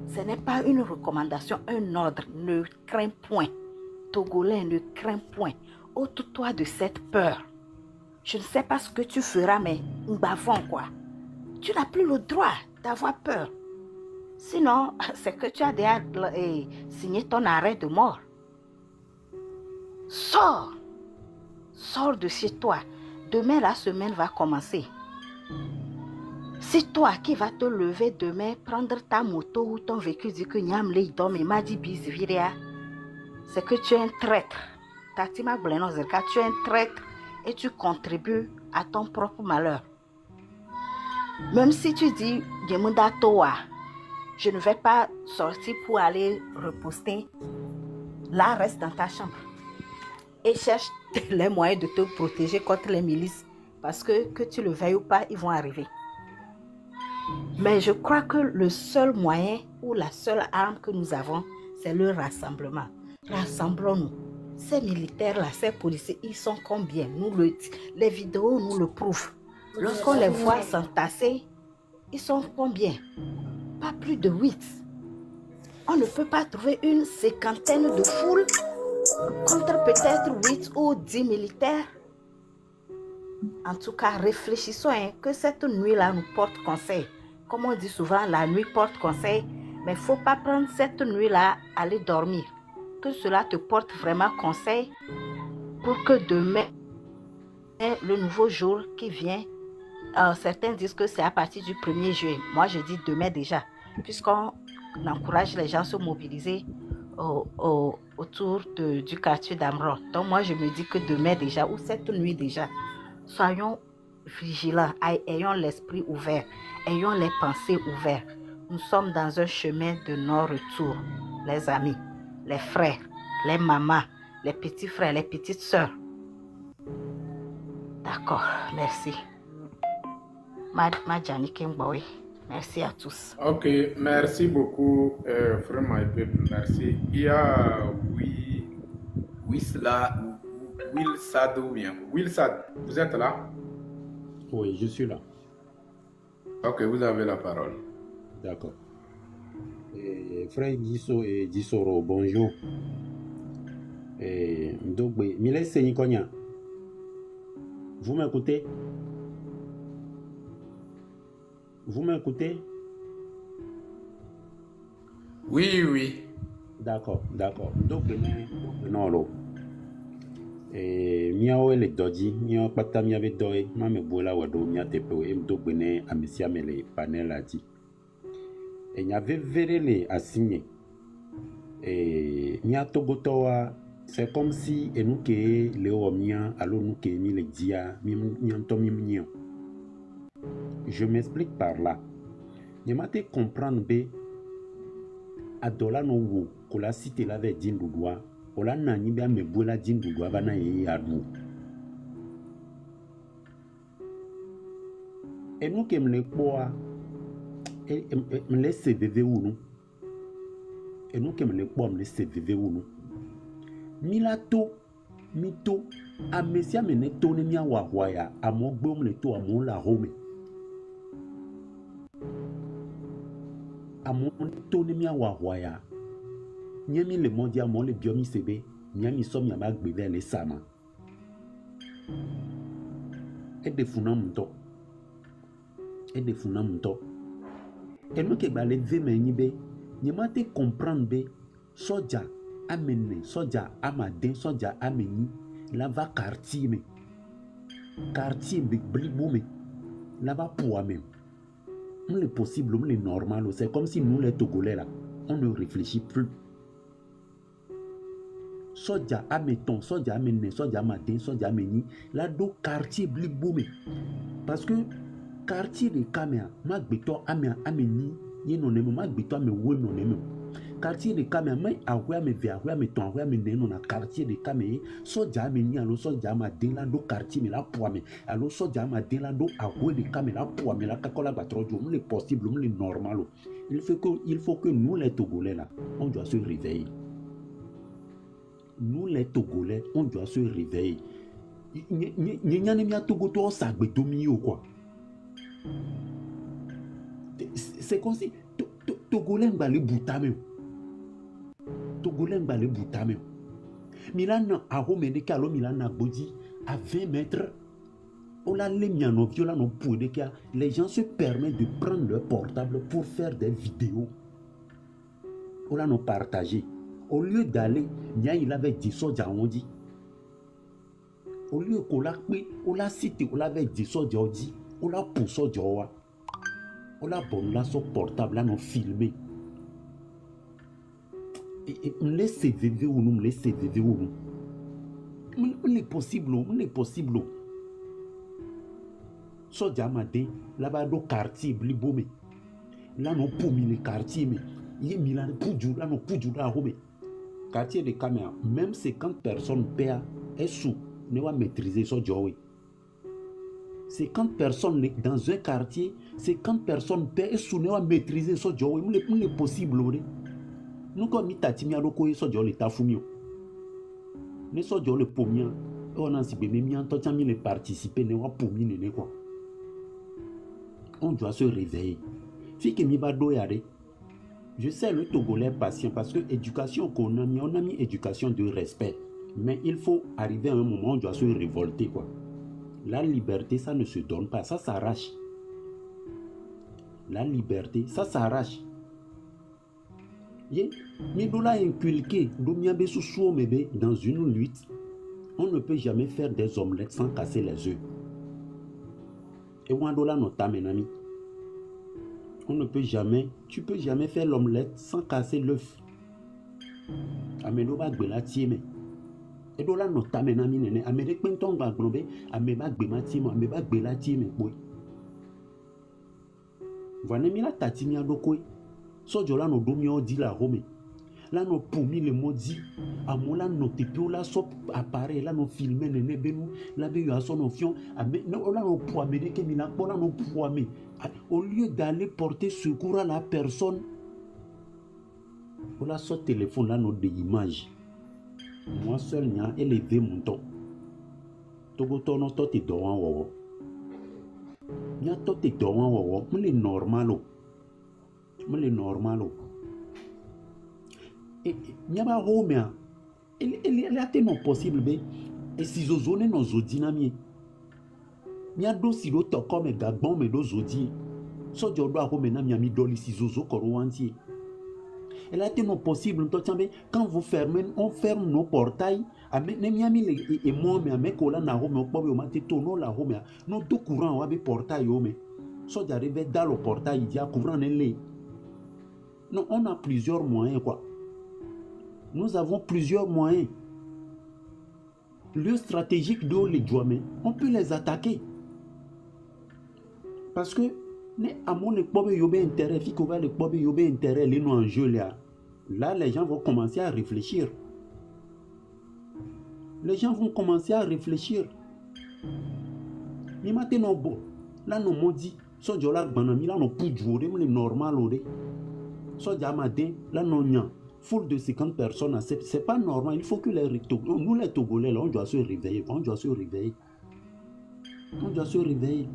Ce n'est pas une recommandation, un ordre. Ne crains point. Togolais, ne crains point. Ôte-toi de cette peur. Je ne sais pas ce que tu feras, mais bavon quoi. Tu n'as plus le droit d'avoir peur. Sinon, c'est que tu as déjà signé ton arrêt de mort. Sors. Sors de chez toi. Demain, la semaine va commencer. C'est toi qui vas te lever demain, prendre ta moto ou ton véhicule, dire que Nyamle idom et m'a dit bisviria. C'est que tu es un traître. Tatima Blenozerka, tu es un traître et tu contribues à ton propre malheur. Même si tu dis Gemunda Toa, je ne vais pas sortir pour aller reposter, là reste dans ta chambre. Et cherche les moyens de te protéger contre les milices. Parce que tu le veuilles ou pas, ils vont arriver. Mais je crois que le seul moyen ou la seule arme que nous avons, c'est le rassemblement. Rassemblons-nous. Ces militaires-là, ces policiers, ils sont combien? Les vidéos nous le prouvent. Lorsqu'on les voit s'entasser, ils sont combien? Pas plus de 8. On ne peut pas trouver une cinquantaine de foules contre peut-être 8 ou 10 militaires. En tout cas, réfléchissons que cette nuit-là nous porte conseil. Comme on dit souvent, la nuit porte conseil. Mais il ne faut pas prendre cette nuit-là, aller dormir. Que cela te porte vraiment conseil pour que demain, le nouveau jour qui vient, certains disent que c'est à partir du 1er juillet. Moi, je dis demain déjà. Puisqu'on encourage les gens à se mobiliser autour du quartier d'Amron. Donc moi, je me dis que demain déjà, ou cette nuit déjà, soyons vigilants, ayons l'esprit ouvert, ayons les pensées ouvertes. Nous sommes dans un chemin de non-retour, les amis, les frères, les mamans, les petits frères, les petites sœurs. D'accord, merci. Madjani Kengbawe. Merci à tous. Ok, merci beaucoup, frère Maïpep, merci. Il y a Wilsad ou bien Wilsad, vous êtes là? Oui, je suis là. Ok, vous avez la parole. D'accord. Frère Diso et Disoro, bonjour. Ndogbe, Mile Senikonya, vous m'écoutez? Vous m'écoutez? Oui, oui. D'accord, d'accord. Donc, non, Miawo le dodzi, miawo kpata miabe dɔe, ma me bue la wɔɖo mia teƒe o, em do gbe ne ame sia ame le panel la dzi. Enya veve ɖe le asinye. Mia togotɔwa, c'est comme si enu ke le wɔ mia alo nu ke mi le dzia, mia ŋutɔ mi nyia. Je m'explique par là. Ne ma te comprendre be adola no wo ko la cité la ve din dudua. Ola na nyi be ame bue la din dudua ba na ye adu. Enu ke mle kpoa mle se veve unu. Enu ke mle kpoa mle se veve unu. Milato mito amesia mene to ne mia wa ya amo gbe mle to amo la home. Amo to ne mia wa ya. Nyemi le mondia mo le biomi sebe, nyami so mi amagbe ve le sama. E de funa mto. E de funa mto. E no ke ba le ve me nyibe, nyema te comprendre be soja amene, soja amaden, soja ameni, la va quartier me. Quartier be blibo me. La va pour me. Le possible, le normal, c'est comme si nous les Togolais là, on ne réfléchit plus. Soja ameton, soja amene, soja amaden, soja ameni, la do quartier blibo me. Parce que quartier de Kamea, ma beto ameni, ye non eme, ma beto ame we non eme. Quartier de Kamea, mais ahwe ame ve, ahwe ame ton, ahwe ame neno na quartier de Kamea, soja ameni, alo soja amaden, la do quartier me la poame, alo soja amaden, la do ahwe de Kamea, la poame, la kakola batrojo, on le possible, on le normal. Il faut que nous les Togolais là, on doit se réveiller. Nous les Togolais, on doit se réveiller. C'est comme si Togolais va le boutame. Togolais va le boutame. Milan a homé kalo Milan a body à 20 mètres. On a les miano viola non pour des cas. Les gens se permettent de prendre leur portable pour faire des vidéos. On a non partagé. Au lieu d'aller, il avait dit soja on dit. Au lieu qu'on l'a pris, on l'a cité, on l'avait dit soja on dit, on l'a pour soja on l'a bon là son portable là non filmé. Et me laisse vivre ou nous me laisse vivre ou nous. On est possible, on est possible. Soja matin, là-bas dans quartier blibomé. Là non pour mi les quartiers mais il mis là pour du là non pour du là homé. Quartier de Kamea, même 50 personnes paient et sous, ne va maîtriser ce job. 50 personnes dans un quartier, 50 personnes paient et sous, ne va maîtriser ce job. Il est possible. Nous, comme nous avons dit, ce job est tafumio. Mais ce job est pour moi. On a si bien mis en temps de participer, ne va pour moi. On doit se réveiller. Si que mi va doyare. Je sais le Togolais patient parce que l'éducation qu'on a mis, on a mis éducation de respect. Mais il faut arriver à un moment où on doit se révolter, quoi. La liberté, ça ne se donne pas, ça s'arrache. La liberté, ça s'arrache. Mais nous l'a inculqué, dans une lutte, on ne peut jamais faire des omelettes sans casser les œufs. Et on a notamment on ne peut jamais, tu peux jamais faire l'omelette sans casser l'œuf. Ameno ba gbe la tieme. Et do la nota mena mi nene, amede penton ba glombe, ame ba gbe ma tieme, ame ba gbe la tieme boy. Vane mi la tatimi adoko. So jola no do mi o di la home. Là no pour mi le modi, amo la no tepe la so appareil là no filmer nene benu, la be yo aso no fion, ame no la no pour amede ke mi la po la no pour ame. Au lieu d'aller porter secours à la personne, on a son téléphone là, nos images. Moi seul, n'y a élevé mon temps. Togoto no to te doan wo. Nya to te doan wo. Mon le normal. Mon le normal. Et nya ba homea. Elle a tellement possible be. Et si zozone no zodinamie. Nya do si do to comme gagbon me do zodi. So jodo a home na mi ami doli si zozo koro wanti. Elle a été non possible. Quand vous fermez, on ferme nos portails. Et moi, mais on non tout courant on portail so j'arrive dans le portail il y a courant non, on a plusieurs moyens quoi. Nous avons plusieurs moyens. Le stratégique de les Djouamé, on peut les attaquer. Parce que à mon époque yobé intérêt, fi qu'on va l'époque yobé intérêt les en jeu là. Là les gens vont commencer à réfléchir. Les gens vont commencer à réfléchir. Mais maintenant, là, nous m'ont dit, so jola banami, là, nous pouvons jouer, mais normal, so diamatin, là, nous foule de 50 personnes, c'est pas normal. Il faut que nous, les Togolais, là, on doit se réveiller. On doit se réveiller. On doit se réveiller.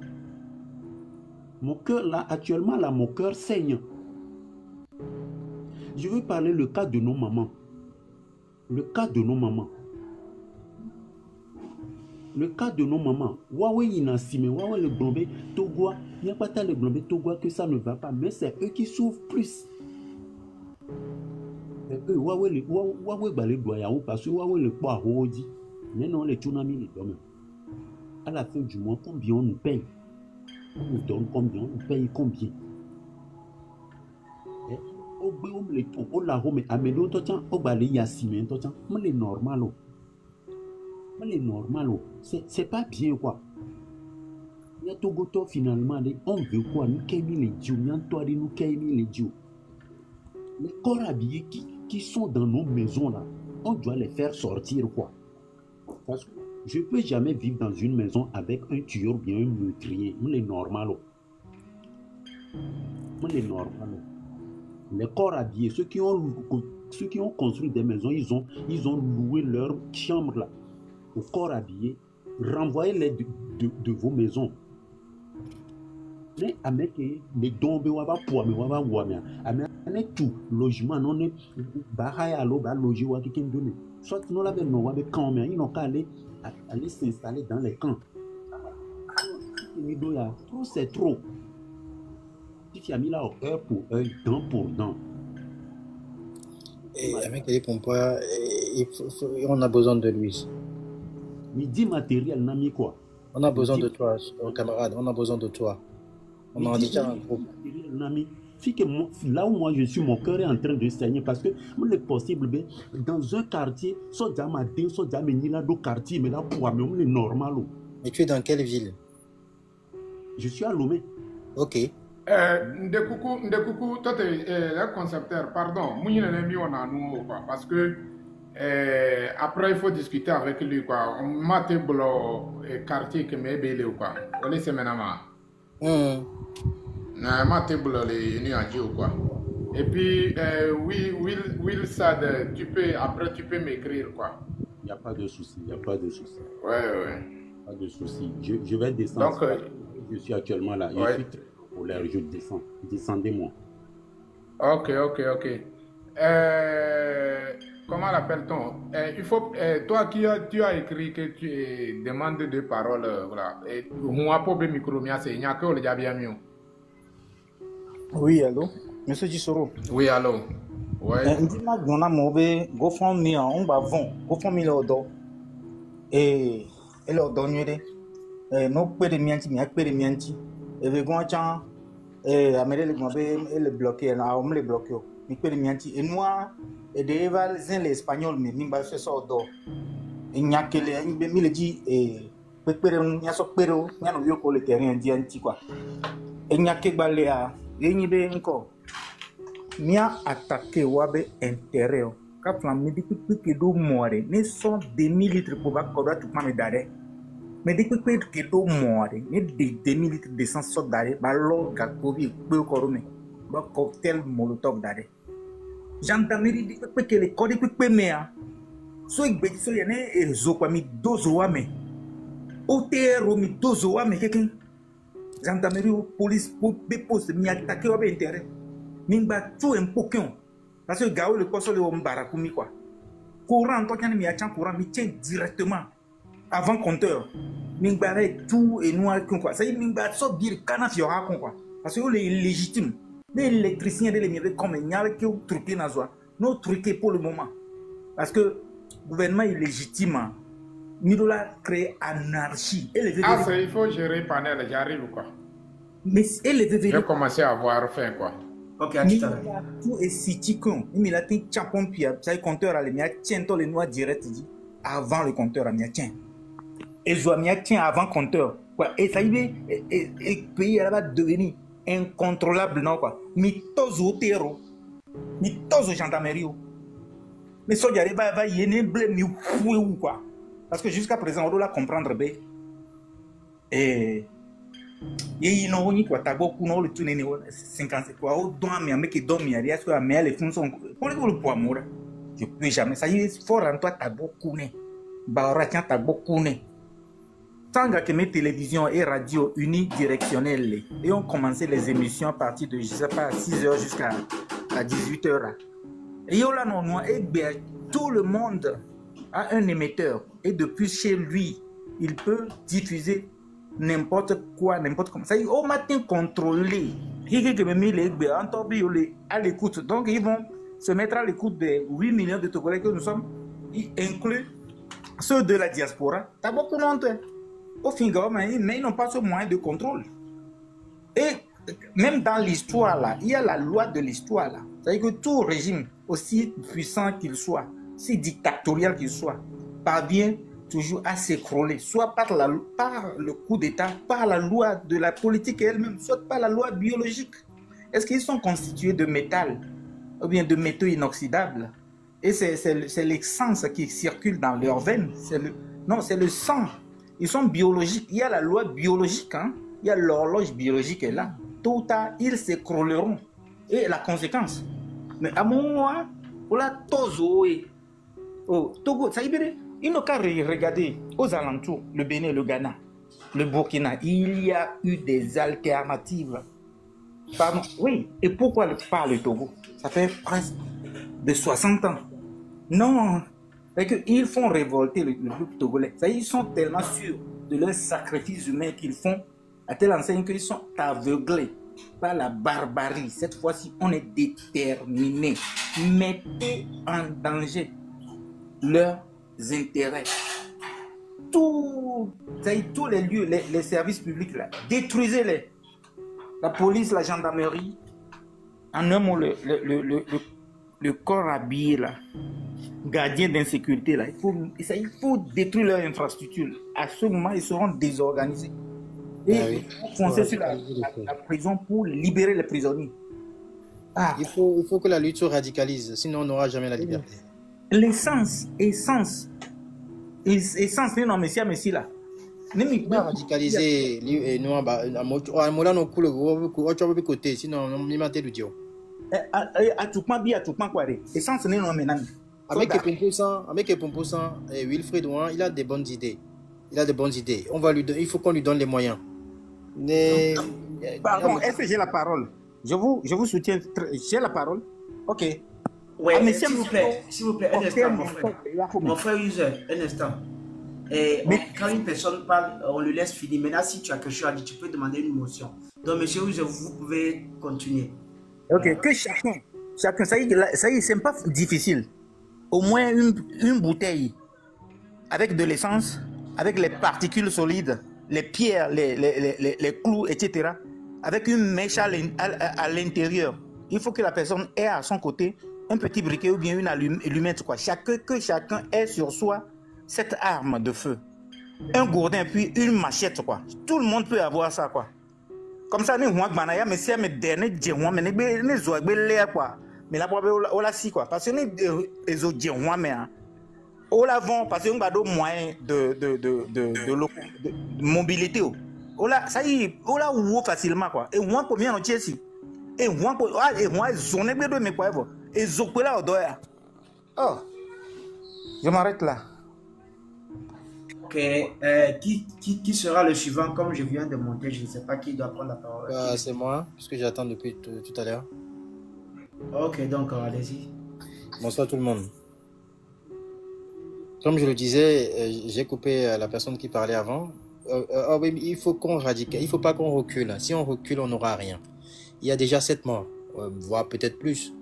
Mon cœur, là, actuellement, là, mon cœur saigne. Je veux parler le cas de nos mamans. Le cas de nos mamans. Le cas de nos mamans, Huawei Inasime, Huawei le Blombe, Togoa, il n'y a pas tant le Blombe, Togoa que ça ne va pas, mais c'est eux qui souffrent plus. C'est eux, Huawei Balé Doyao, parce que Huawei le poids Hodi, mais non, les tsunamis les donnent. À la fin du mois, combien on nous paye? On nous donne combien? On nous paye combien? Au la home, Amédo, Totian, au Balé Yassime, Totian, mais les normal. Les normal, c'est pas bien quoi. Il y a Togoto finalement, on veut quoi? Nous qu'aimons les dieux, nous qu'aimons les dieux. Les corps habillés qui sont dans nos maisons là, on doit les faire sortir quoi. Parce que je ne peux jamais vivre dans une maison avec un tueur ou bien un meurtrier. Les normal. Les normal. Les corps habillés, ceux qui ont construit des maisons, ils ont loué leur chambre là. Au corps habillé, renvoyez-les de vos maisons. Mais avec les dons, avec tout logement, non est bahaya lo ba loger wa qui donne. Soit nous l'avons non avec camp, mais ils n'ont qu'à aller s'installer dans les camps. Trop c'est trop. Si tu as mis là heure pour heure, dent pour dent. Et avec les pompes, on a besoin de lui. Midi matériel n'a mis quoi? On a besoin de toi, camarade, on a besoin de toi. On a déjà un groupe. Là où moi je suis, mon cœur est en train de saigner parce que il est possible, dans un quartier, soit Djamadé, soit Djameni, là, d'autres quartiers, mais là, pour moi, c'est normal. Et tu es dans quelle ville? Je suis à Lomé. Ok. Ndekoukou, toi, tu es le concepteur, pardon, parce que après, il faut discuter avec lui, quoi. On m'a dit le quartier que me belé ou quoi. On est séménama. M'a dit les nuages ou quoi. Et puis, Will Sad, après tu peux m'écrire quoi. Il n'y a pas de souci, il n'y a pas de souci. Ouais. Pas de souci. Je vais descendre. Donc, je suis actuellement là. Je suis très polaire, je descends. Descendez-moi. Ok. Comment l'appelle-t-on? Il faut, toi tu as écrit que tu demandes de paroles, voilà. Et moi pour le micro, c'est il n'y a que le diable mieux. Oui, allô, Monsieur Gisoro. Oui, allô. Ouais. Dis-moi, on a mauvais, GoFundMe, on va vendre, GoFundMe l'ordre. Et l'ordre nous, nous payons des mianti, mais payons des mianti. Et les gens, le bloqué, on me le bloqué. Nous payons des mianti. Et nous, et des les Espagnols, mais nous avons fait ça d'or. Et il y a que les gens dit, et il y a ce péro, il y a le terrain indien, quoi. Et il y a que baléa, et il y a encore. Il y a attaqué wabe intérêt. Quand on me dit que l'eau moire, ne sont des millilitres pour pas tout le monde. Mais dès que l'eau moire, ne des millilitres de sang sort d'arrêt, l'eau gagovi, peu coromé, cocktail molotov d'arrêt. Gendarmerie dit que les codes de méa. Soit il bédit, soit il y a un réseau qui a mis 12 ouame. OTR a mis 12 ouame. Gendarmerie ou police pour déposer, mais attaquer wabe intérêt. Mingba tout un pokéon. Parce que Gao le poste le Mbarakoumi quoi. Courant, toi qui as mis à courant, mais tiens directement avant compteur. Mingba tout et noir quoi. Ça y est, Mingba sort dire canaf yora quoi. Parce que c'est légitime. L'électricien de l'émiré comme il n'y a que truqué dans soi. Non truqué pour le moment. Parce que le gouvernement est légitime. Nous devons créer anarchie. Ah, il faut gérer panel, j'arrive ou quoi? Mais j'ai commencé à avoir faim quoi. Ok, à tout à l'heure. Tout est city con. Il a été chapon puis ça y compteur à l'émia tient tout les noirs direct dit avant le compteur à mia tient. Et je mia tient avant compteur. Quoi et ça y est et pays là va devenir incontrôlable non quoi. Mi tous au terreau. Mi tous au gendarmerie. Mais soldats va y ne blé mi ou quoi. Parce que jusqu'à présent on doit comprendre bien. Et il n'ont ni quoi tabo kuno le tuné 50 quoi au doigt mais avec domi à dire que à mais les fonds sont pour le poids mora je peux jamais ça y est fort en toi tabo kuné baora tiens tabo kuné tant que mes télévisions et radios unidirectionnelles et ont commencé les émissions à partir de je sais pas 6h jusqu'à 18h et là non et bien tout le monde a un émetteur et depuis chez lui il peut diffuser n'importe quoi, n'importe comment. Ça y est, au matin contrôlé. À l'écoute. Donc, ils vont se mettre à l'écoute des 8 millions de Togolais que nous sommes. Ils incluent ceux de la diaspora. T'as beaucoup de monde. Au final, mais ils n'ont pas ce moyen de contrôle. Et même dans l'histoire, là, il y a la loi de l'histoire. C'est-à-dire que tout régime, aussi puissant qu'il soit, si dictatorial qu'il soit, parvient toujours à s'écrouler, soit par le coup d'État, par la loi de la politique elle-même, soit par la loi biologique. Est-ce qu'ils sont constitués de métal ou bien de métaux inoxydables? Et c'est l'essence qui circule dans leurs veines. Non, c'est le sang. Ils sont biologiques. Il y a la loi biologique, hein? Il y a l'horloge biologique est là. Tôt ou tard, ils s'écrouleront. Et la conséquence. Mais à mon moment, on a Tozo et Togo, ça y est. Il n'a qu'à regarder aux alentours, le Bénin, le Ghana, le Burkina. Il y a eu des alternatives. Pardon. Oui, et pourquoi pas le Togo? Ça fait presque de 60 ans. Non, ils font révolter le groupe togolais. Ils sont tellement sûrs de leur sacrifice humain qu'ils font à telle enseigne qu'ils sont aveuglés par la barbarie. Cette fois-ci, on est déterminé. Mettez en danger leurs intérêts. Tous les lieux, les services publics, là, détruisez-les. La police, la gendarmerie, en un mot, le corps habillé, là, gardien d'insécurité, là, il faut détruire leur infrastructure. À ce moment, ils seront désorganisés. Et il faut foncer sur la prison pour libérer les prisonniers. Ah. Il faut que la lutte se radicalise, sinon on n'aura jamais la liberté. L'essence, non, monsieur, là. Radicaliser, nous, côté, sinon on n'y m'a dit. À tout point, quoi. Essence, non, mais avec les pomposants, Wilfried Ouin, il a des bonnes idées. Il faut qu'on lui donne les moyens. Pardon, est-ce que j'ai la parole? Je vous soutiens. J'ai la parole? Ok. Oui, s'il vous plaît, un instant, mon frère User, un instant. Quand une personne parle, on le laisse finir. Maintenant, si tu as quelque chose à dire, tu peux demander une motion. Donc, monsieur User, vous pouvez continuer. Ok, que chacun, ça y est, c'est pas difficile. Au moins une bouteille avec de l'essence, avec les particules solides, les pierres, les clous, etc. Avec une mèche à l'intérieur. Il faut que la personne ait à son côté un petit briquet ou bien une allumette, quoi. Que chacun ait sur soi cette arme de feu. Un gourdin puis une machette, quoi. Tout le monde peut avoir ça, quoi. Comme ça, nous, mais c'est mes derniers djemouans, mais nous avons l'air, quoi. Mais là, on l'a si, quoi. Parce que nous, les autres djemouans, mais on l'avons, parce que nous avons des moyens de mobilité. Ça y est, on l'a ou facilement, quoi. Et moi, combien on tient ici? Et moi, zone de mes quoi, et zokola odoya. Oh, je m'arrête là. Ok, qui sera le suivant? Comme je viens de monter, je ne sais pas qui doit prendre la parole. C'est moi, parce que j'attends depuis tout à l'heure. Ok, donc allez-y. Bonsoir tout le monde. Comme je le disais, j'ai coupé la personne qui parlait avant. Oui, il faut qu'on radicalise, il ne faut pas qu'on recule. Si on recule, on n'aura rien. Il y a déjà 7 morts. voire peut-être plus.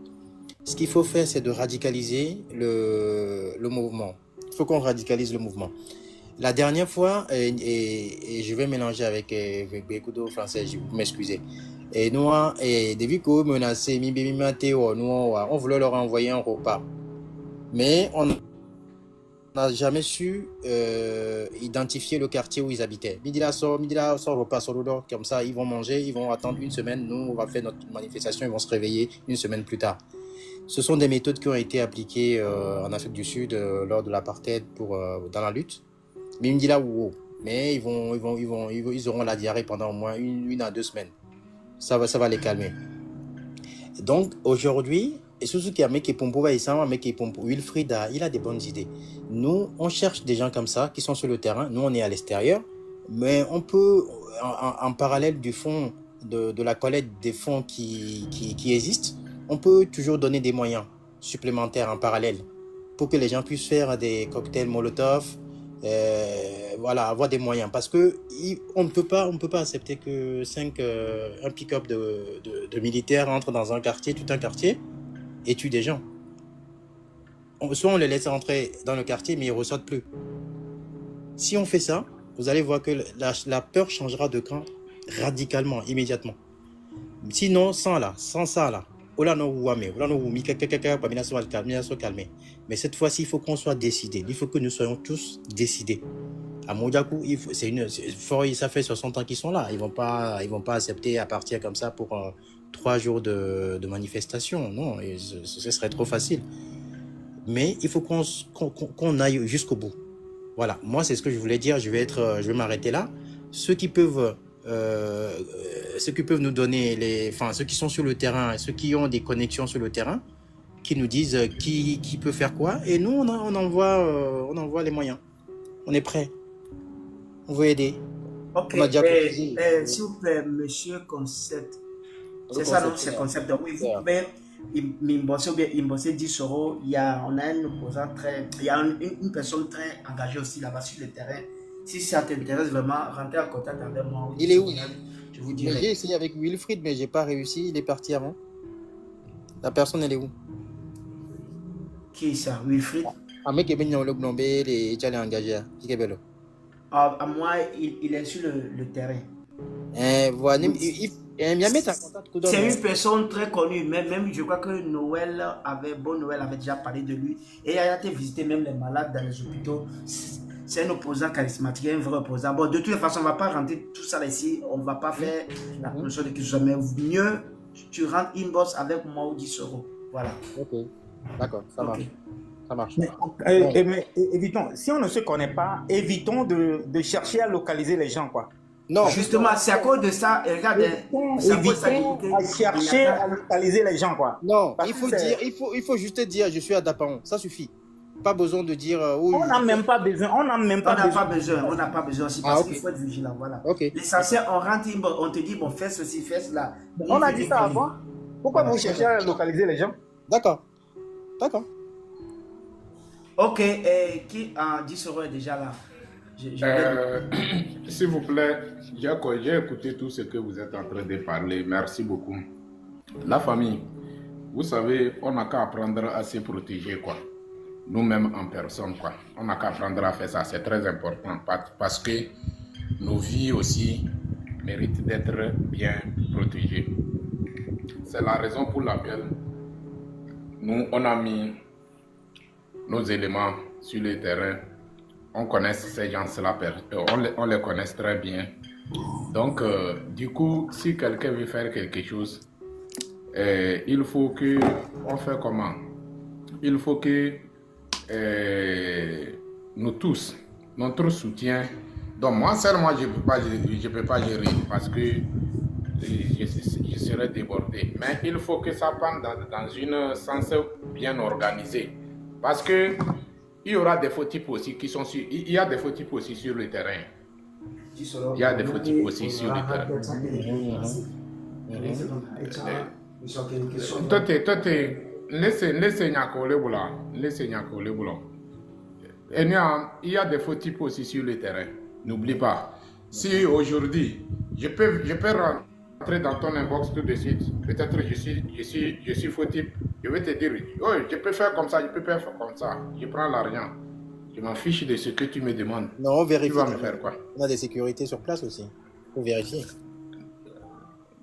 Ce qu'il faut faire, c'est de radicaliser le mouvement. Il faut qu'on radicalise le mouvement. La dernière fois, et je vais mélanger avec beaucoup français, vous m'excusez. Et nous, depuis que nous menacé, on voulait leur envoyer un repas. Mais on n'a jamais su identifier le quartier où ils habitaient. Midi sort repas sur l'odeur, comme ça, ils vont manger, ils vont attendre une semaine. Nous, on va faire notre manifestation, ils vont se réveiller une semaine plus tard. Ce sont des méthodes qui ont été appliquées en Afrique du Sud lors de l'apartheid dans la lutte. Mais il me dit là, mais ils auront la diarrhée pendant au moins une à 2 semaines. Ça va les calmer. Donc aujourd'hui, et surtout qu'il y a Meke Pompo, Wilfried, il a des bonnes idées. Nous, on cherche des gens comme ça qui sont sur le terrain. Nous, on est à l'extérieur, mais on peut, en parallèle du fonds, de la collecte des fonds qui existent, on peut toujours donner des moyens supplémentaires en parallèle pour que les gens puissent faire des cocktails Molotov, voilà, avoir des moyens. Parce que on ne peut pas accepter que un pick-up de militaires entre dans un quartier, tout un quartier, et tue des gens. Soit on les laisse rentrer dans le quartier, mais ils ne ressortent plus. Si on fait ça, vous allez voir que la peur changera de camp radicalement, immédiatement. Sinon, sans ça là, mais cette fois-ci, il faut qu'on soit décidé. Il faut que nous soyons tous décidés. À Moudjakou, ça fait 60 ans qu'ils sont là. Ils vont pas accepter à partir comme ça pour 3 jours de manifestation. Non, ce serait trop facile. Mais il faut qu'on aille jusqu'au bout. Voilà, moi c'est ce que je voulais dire. Je vais m'arrêter là. Ceux qui peuvent nous donner ceux qui sont sur le terrain, ceux qui ont des connexions sur le terrain, qui nous disent qui peut faire quoi, et nous on envoie les moyens. On est prêt. On veut aider. Ok. S'il vous plaît, monsieur Concept. C'est ça donc c'est Concept. Oui, vous pouvez. Il me 10 euros. On a un opposant il y a une personne très engagée aussi là-bas sur le terrain. Si ça t'intéresse vraiment, rentrez en contact avec moi. Il est où? Je vous dirai. J'ai essayé avec Wilfried, mais j'ai pas réussi. Il est parti avant. La personne, elle est où? Qui est ça? Wilfried? Un mec qui est venu au Lognombe, il est engagé. Qui est bello? À moi, il est sur le terrain. Voilà. C'est une personne très connue. Même je crois que Bon Noël avait déjà parlé de lui. Et il a été visiter même les malades dans les hôpitaux. C'est un opposant charismatique, un vrai opposant. Bon, de toute façon, on ne va pas rentrer tout ça ici. On ne va pas faire la promotion de qui que ce soit. Mais mieux, tu rentres inbox avec moi ou 10 euros. Voilà. Ok. D'accord, ça marche. Ça marche. Mais évitons, si on ne se connaît pas, évitons de chercher à localiser les gens, quoi. Non. Justement, c'est à cause de ça. Regarde, évitons à chercher à localiser les gens, quoi. Non, il faut juste dire je suis à Dapaon. Ça suffit. Pas besoin de dire on n'a même pas besoin. On n'a pas besoin aussi parce qu'il faut être vigilant. Voilà. L'essentiel, on rentre, on te dit bon, fais ceci, fais cela. On a dit ça avant. Pourquoi vous cherchez à localiser les gens? D'accord. Ok, qui a 10 euros est déjà là? S'il vous plaît, j'ai écouté tout ce que vous êtes en train de parler. Merci beaucoup. La famille, vous savez, on n'a qu'à apprendre à se protéger, quoi. Nous-mêmes en personne, quoi. On n'a qu'à apprendre à faire ça. C'est très important parce que nos vies aussi méritent d'être bien protégées. C'est la raison pour laquelle nous, on a mis nos éléments sur le terrain. On connaît ces gens-là, on les connaît très bien. Donc, du coup, si quelqu'un veut faire quelque chose, il faut que... On fait comment? Il faut que nous tous, notre soutien... Donc, moi seulement, je ne peux pas gérer parce que je serais débordé. Mais il faut que ça parte dans un sens bien organisé. Parce que il y aura des faux types aussi qui sont sur... Il y a des faux types aussi sur le terrain. Il y a des faux types aussi sur le terrain. Il y a des faux types aussi sur le terrain. N'oublie pas. Si aujourd'hui, je peux rentrer rentrer dans ton inbox tout de suite. Peut-être je suis fautif. Je vais te dire, oh, je peux faire comme ça, je peux faire comme ça. Je prends l'argent. Je m'en fiche de ce que tu me demandes. Non, on vérifie. Tu vas me faire quoi? On a des sécurités sur place aussi. Il faut vérifier.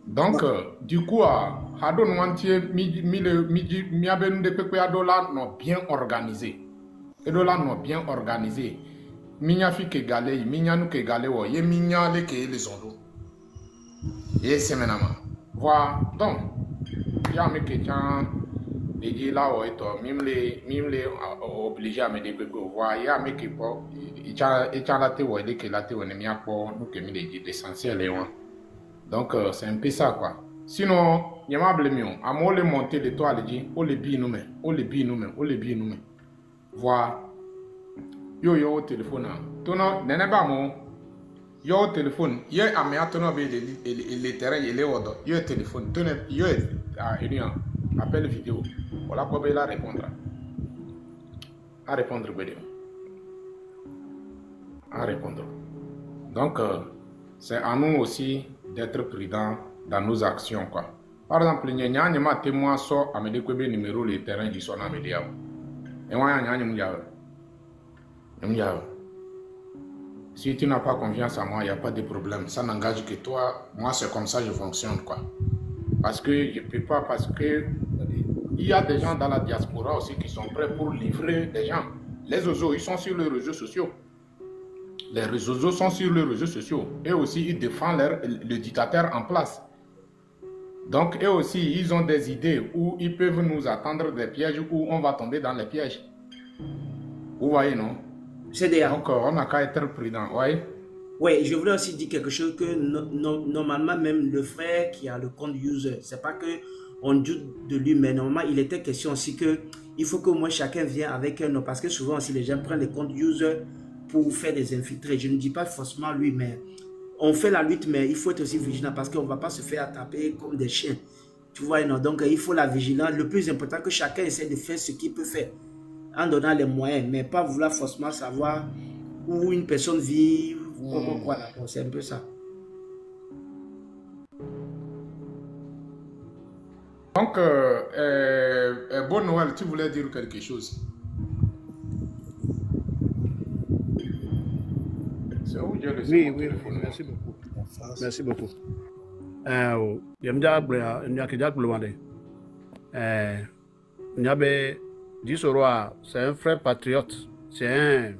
Donc, du coup, Hadon Wantier, Miabenu de Pepe Adola non bien organisé. Adola non bien organisé. Minyafi ke galé, Minyanu ke galé, ye Minyale ke les ondo. Et c'est maintenant. Voilà. Donc, il y a mes questions. Les gens là, même les obligés à me dire que voilà, il y a mes questions. Il y a la théorie que la théorie n'est pas pour nous que l'essentiel. Donc, c'est un peu ça quoi. Sinon, il y a ma blâme. À moi, le monter les toits, les dit, on les bille nous-mêmes, on les bille nous-mêmes, on les bille nous-mêmes. Voilà. Yo au téléphone. Tono, n'est pas mon. Yo au téléphone. Yo a me atono be les terrains et les ordres. Yo au téléphone. Tono, yo a réunion. Appel vidéo. Voilà quoi la répondre. À répondre vidéo. À répondre. Donc, c'est à nous aussi d'être prudents dans nos actions quoi. Par exemple, il y a un témoin sur Amédée Kwebe numéro les terrains du son Amédée. Et moi, il y a si tu n'as pas confiance en moi, il n'y a pas de problème. Ça n'engage que toi. Moi, c'est comme ça que je fonctionne, quoi. Parce que je ne peux pas, parce que il y a des gens dans la diaspora aussi qui sont prêts pour livrer des gens. Les oiseaux, ils sont sur les réseaux sociaux. Les oiseaux sont sur les réseaux sociaux. Et aussi, ils défendent le dictateur en place. Donc, eux aussi, ils ont des idées où ils peuvent nous attendre des pièges, où on va tomber dans les pièges. Vous voyez, non? Donc, on n'a qu'à être prudent, oui. Oui, je voulais aussi dire quelque chose que normalement, même le frère qui a le compte user, c'est pas que on doute de lui, mais normalement, il était question aussi que il faut que moi chacun vienne avec un nom, parce que souvent aussi les gens prennent les comptes user pour faire des infiltrés. Je ne dis pas forcément lui, mais on fait la lutte, mais il faut être aussi vigilant parce qu'on ne va pas se faire attraper comme des chiens. Tu vois, non? Donc, il faut la vigilance. Le plus important, que chacun essaie de faire ce qu'il peut faire en donnant les moyens, mais pas vouloir forcément savoir où une personne vit, voilà, c'est un peu ça. Donc, bon Noël, tu voulais dire quelque chose? Oui, merci beaucoup. Merci beaucoup. C'est un frère patriote. C'est un...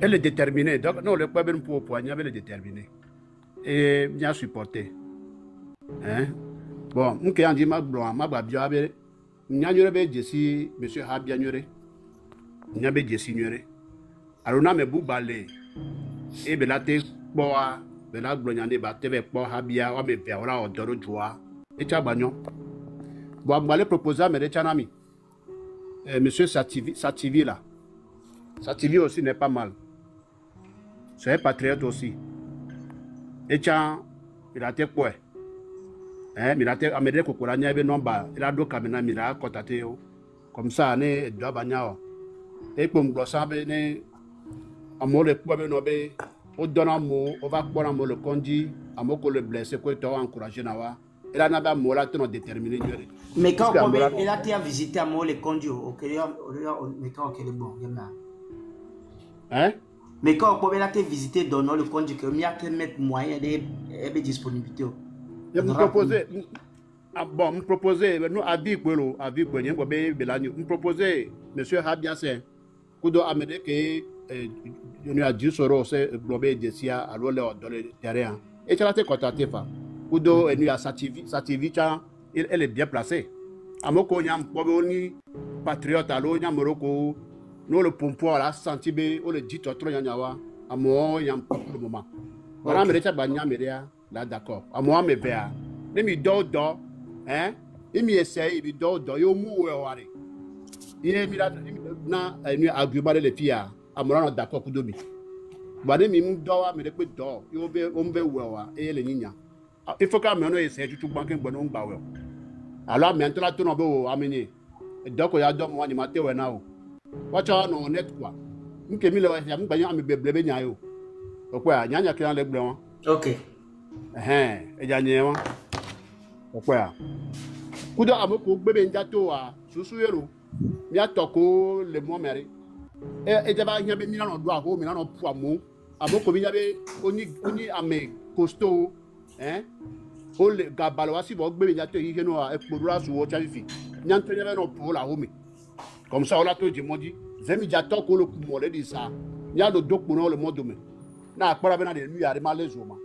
Elle est déterminée. Donc, non, le peuple pour poignet, elle est déterminée. Et bien supporté. Hein? Bon, nous qui en dit ma blanc, ma babiabe, n'y a pas de monsieur Habianure. N'y a pas de signorer. Alors, on a mes boubalés. Et bien, la tête, boa, ben la glognande, bateve, pour Habia, on me verra au doro joie. Et Chabagnon. Bon, je vais proposer à mes amis. Monsieur Sativi là. Sativi aussi n'est pas mal. C'est un patriote aussi. Et tiens, il a été quoi? Il a été amédé Kokorania et Nomba. Il a deux caméras, il a contacté. Comme ça, il doit bagner. Et pour me glosser, à moi le poids de on donne un mot, on va prendre un mot le conduit, à moi que le blessé, que tu as encouragé. Et là, on a un mot là, tu as déterminé. Mais quand il a été visité à moi le conduit, mais quand on est bon, hein? Mais quand on a été visité dans le conduit, il y a que mettre moyen de disponibilité. Je me proposais, bon, me proposais, nous à dire que nous proposais, monsieur Habiasen, que doit amener que nous a dit sur le globé de Sia à l'eau dans le terrain. Et tu as été contacté par Kudo et nous à Sativicha, elle est bien placée. À Moko, il y a un patriote à l'eau, il y a Morocco, nous le pompo à la Santibé, ou le dit trop Yanyawa, à moi, il y a un peu de moment. Voilà, mais là, d'accord. À moi, mais bien. Mais il dort, hein? Il m'essaye, il dort, il mou, il est mis là, il a argument les filles. À moi, d'accord, Kudobi. Il faut quand même essayer de tout banquer bon baou. Alors maintenant tout on peut amener. Donc il y a deux mois de matin ou non. Watch out on net quoi. Nous que mille ya me bayan me blebe nyayo. Pourquoi nyanya qui en les blancs. OK. Et dernièrement, pourquoi? Kuda amoko bébé njato a susu yero. Mia toko le mo meri. Et jaba nyabe mina no do aho mina no pu amu. Amoko bi nyabe oni ame costaud, o le gabalo wasi bo bébé njato yi no a ekpodura su wo chafi. Nyanto nyabe no pu la homi. Comme ça on l'a tout dit mon dit. Zemi jato ko le kumole di sa. Nya do dokpo no le mo dome. Na akpara be na de lui a malaise ma.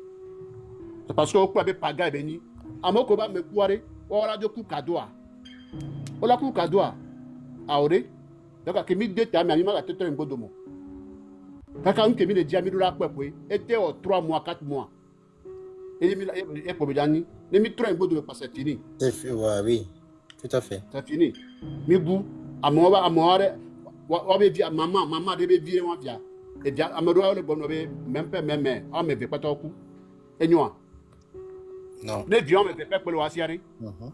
C'est parce que au quoi be paga be ni. Amoko ba me kuare. Ora de ku kadoa. Ola ku kadoa. Aore. Donc que mi deta mi ma tete en bodomo. Kaka un kemi le dia mi dura kwekwe. Était au 3 mois 4 mois. Et mi e ko bidani. Ne mi 3 en bodomo parce que fini. Oui, tout à fait. C'est fini. Mi bu amoba amore wa be via maman de be vire wa via. Et dia amodo le bono be même on me veut pas toku. Et noa. Non. Les viands me fait pour le wasiari.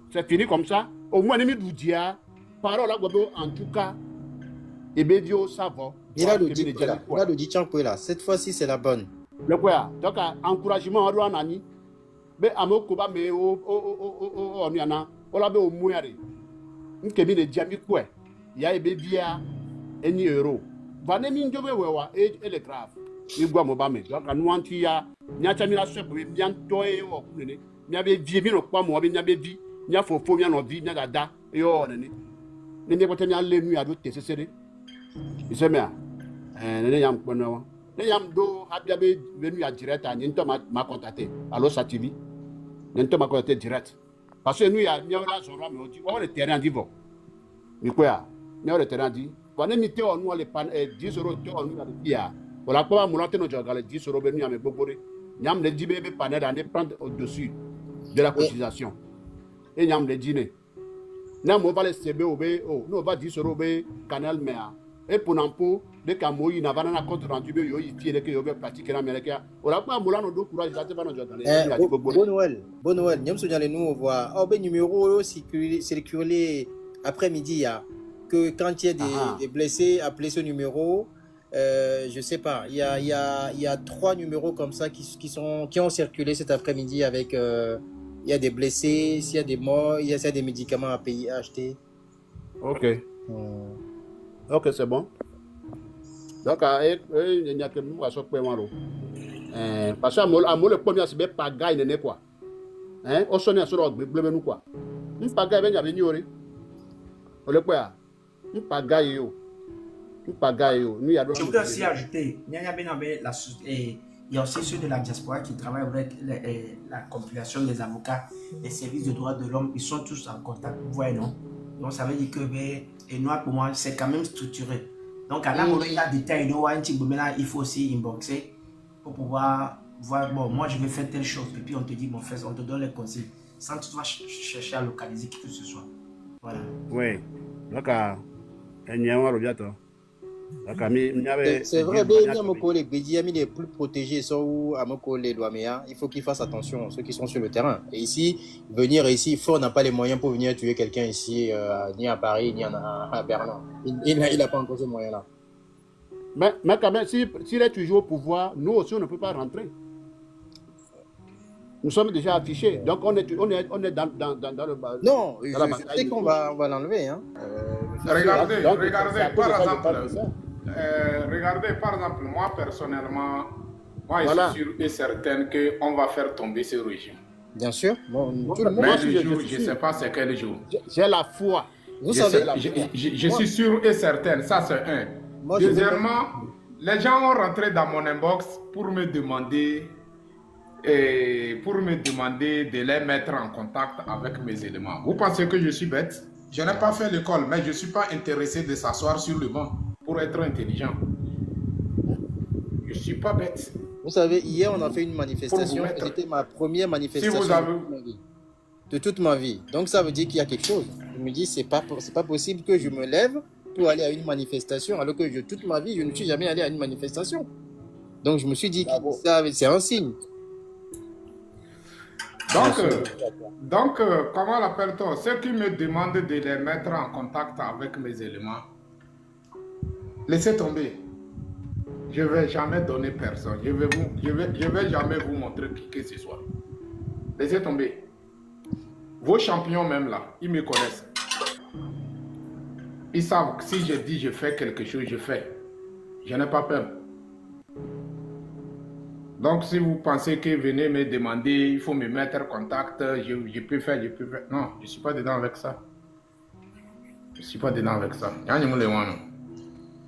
C'est fini comme ça. Au moins, les médias, parole à Gobo, en tout cas, et Bédio, ça va. Il a le dit là. Cette fois-ci, c'est la bonne. Le quoi? Donc, encouragement à Rouanani. Mais à Mokoba, mais au Niana, on l'a au Mouari. Une cabine de Djami quoi? Il y a des bébia, et ni euro. Vanemin de Wewa, et le grave. Il doit m'obame. Donc, à Nouantia, Niatamila Sep, bien toé au Kune. N'y avait vie, mais pas moi, mais n'y avait vie, n'y a faux, n'y a vie, n'y a dada, et oh, n'est pas tenu à l'ennemi à d'autres, c'est serré. Il se met à n'ayam bonheur. N'ayam do, Abiabe venu à direct à Ninto m'a contacté. Alors, ça TV. Ninto m'a contacté direct. Parce que nous, il y a un journal, mais on dit, oh, le terrain dit bon. Mais quoi, le terrain dit, on est mis en nous les pannes, 10 euros, on nous a dit, on l'a pas moulé, nous avons 10 euros, venu à mes bobores. Niam le dit, bébé, panel, on est prendre au-dessus de la cotisation. Et Niam le dîner. Niam on va les CBOB, nous on va 10 euros, canal mea. Et pour n'importe, dès qu'à Moïse, n'a pas un compte rendu, il y a des gens qui pratiquent l'Amérique. On a pas moulin, on courage, là, c'est pas notre journée. Bonne Noël. Niam Souniale, nous, on voit, ben, numéro, circulé après-midi, que quand il y a des blessés, appelez ce numéro. Je sais pas, il y a 3 numéros comme ça qui ont circulé cet après-midi avec il y a des blessés, s'il y a des morts, il y a des médicaments à payer, à acheter. Ok. Ok, c'est bon. Donc, il n'y a que nous à ce point. Parce que le premier, c'est pas gagne, quoi. On sonne à ce rock, mais nous quoi. Nous pas gagne, il y a venu. On le quoi. Nous pas gagne. Je voudrais aussi ajouter, il y a aussi ceux de la diaspora qui travaillent avec la compilation des avocats, les services de droits de l'homme, ils sont tous en contact, vous voyez, non? Donc ça veut dire que, et nous, pour moi, c'est quand même structuré. Donc, à la il y a des détails, il faut aussi inboxer pour pouvoir voir, bon, moi je vais faire telle chose, et puis on te dit, bon, on te donne les conseils, sans toutefois chercher à localiser qui que ce soit. Voilà. Oui, donc, il y a un revient. C'est vrai, les plus protégés sont à il faut qu'ils fassent attention, ceux qui sont sur le terrain. Et ici, venir ici, il n'a pas les moyens pour venir tuer quelqu'un ici, ni à Paris, ni à Berlin. Il n'a pas encore ce moyen-là. Mais quand même, s'il est toujours au pouvoir, nous aussi, on ne peut pas rentrer. Nous sommes déjà affichés, donc on est dans le bas. Non, je sais qu'on va l'enlever. Hein. Regardez, par exemple, moi personnellement, je suis sûr et certain qu'on va faire tomber ce régime. Bien sûr. Bon, mais le jour, je ne sais pas c'est quel jour. J'ai la foi. Je suis sûr et certain, ça c'est un. Deuxièmement, les gens ont rentré dans mon inbox pour me demander de les mettre en contact avec mes éléments. Vous pensez que je suis bête? Je n'ai pas fait l'école, mais je ne suis pas intéressé de s'asseoir sur le banc pour être intelligent. Je ne suis pas bête. Vous savez, hier, on a fait une manifestation. C'était ma première manifestation de toute ma vie. Donc, ça veut dire qu'il y a quelque chose. Je me dis, c'est pas possible que je me lève pour aller à une manifestation, alors que toute ma vie, je ne suis jamais allé à une manifestation. Donc, je me suis dit que c'est un signe. Donc, comment l'appelle-t-on? Ceux qui me demandent de les mettre en contact avec mes éléments, laissez tomber. Je ne vais jamais donner personne. Je vais jamais vous montrer qui que ce soit. Laissez tomber. Vos champions même là, ils me connaissent. Ils savent que si je dis je fais quelque chose, je fais. Je n'ai pas peur. Donc si vous pensez que venez me demander, il faut me mettre en contact, je peux faire, je peux faire. Non, je ne suis pas dedans avec ça. Je ne suis pas dedans avec ça.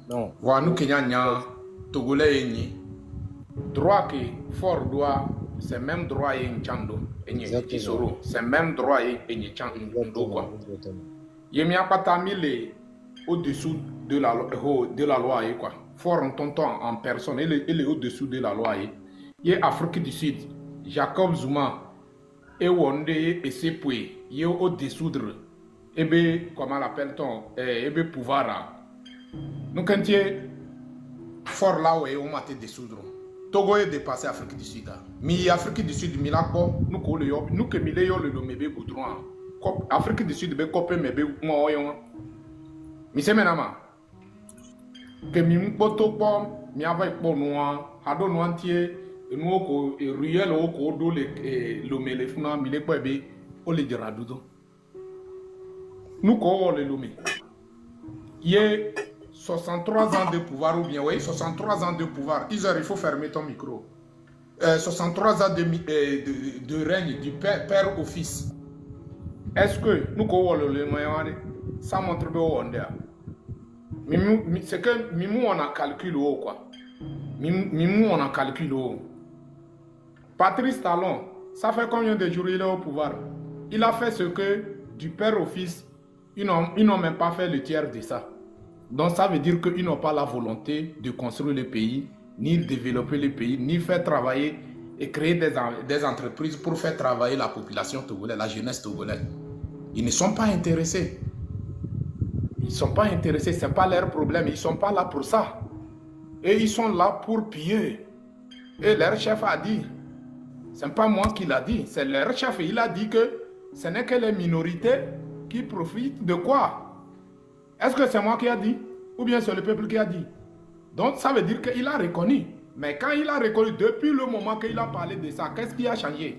Non. Voilà, nous qui sommes Togolais, droit que fort doit, c'est même droit et Nchando. C'est même droit et Nchando. Il n'y a pas tamilé au-dessous de la loi. Quoi. Fort en tonton en personne, il est au-dessous de la loi. Il y a Afrique du Sud, Jacob Zuma, et Wonde et Sepoué, il est au-dessous de et bien, comment l'appelle-t-on, et bien pouvoir. Nous, quand tu es fort là où on m'a dissoudre. Togo est dépassé Afrique du Sud. Mais Afrique du Sud, nous que le mébé goudron. Afrique du Sud, be copé mébé moi. Mais c'est maintenant. Que mi poto pom, mi avec bon noir, hado noantier, nous ko ruelle au ko do le mele funa mi le kwebe, o le diradudo. Nous ko le lomé. Il y a 63 ans de pouvoir, ou bien, oui, 63 ans de pouvoir. Il faut fermer ton micro. 63 ans de règne du père au fils. Est-ce que nous avons le moyen ça montre bien c'est que nous on a calculé quoi. Nous on a calculé. Patrice Talon, ça fait combien de jours il est au pouvoir? Il a fait ce que du père au fils, ils n'ont même pas fait le tiers de ça. Donc ça veut dire qu'ils n'ont pas la volonté de construire le pays, ni de développer le pays, ni faire travailler et créer des entreprises pour faire travailler la population togolaise, la jeunesse togolaise. Ils ne sont pas intéressés. Ils ne sont pas intéressés, ce n'est pas leur problème. Ils ne sont pas là pour ça. Et ils sont là pour piller. Et leur chef a dit, ce n'est pas moi qui l'a dit, c'est leur chef. Il a dit que ce n'est que les minorités qui profitent de quoi? Est-ce que c'est moi qui a dit? Ou bien c'est le peuple qui a dit? Donc ça veut dire qu'il a reconnu. Mais quand il a reconnu, depuis le moment qu'il a parlé de ça, qu'est-ce qui a changé?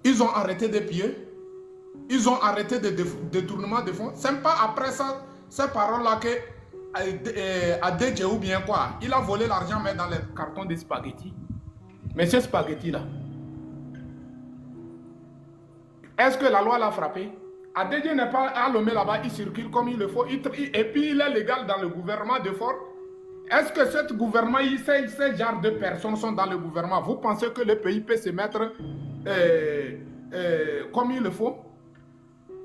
Ils ont arrêté de piller. Ils ont arrêté de détournement de fonds. C'est pas après ça, ces paroles-là que Adedje ou bien quoi, il a volé l'argent mais dans les cartons de spaghettis. Mais ces spaghettis-là, est-ce que la loi l'a frappé? Adedje n'est pas à Lomé là-bas, il circule comme il le faut. Et puis il est légal dans le gouvernement de Fort. Est-ce que ce gouvernement, ces genres de personnes sont dans le gouvernement? Vous pensez que le pays peut se mettre comme il le faut?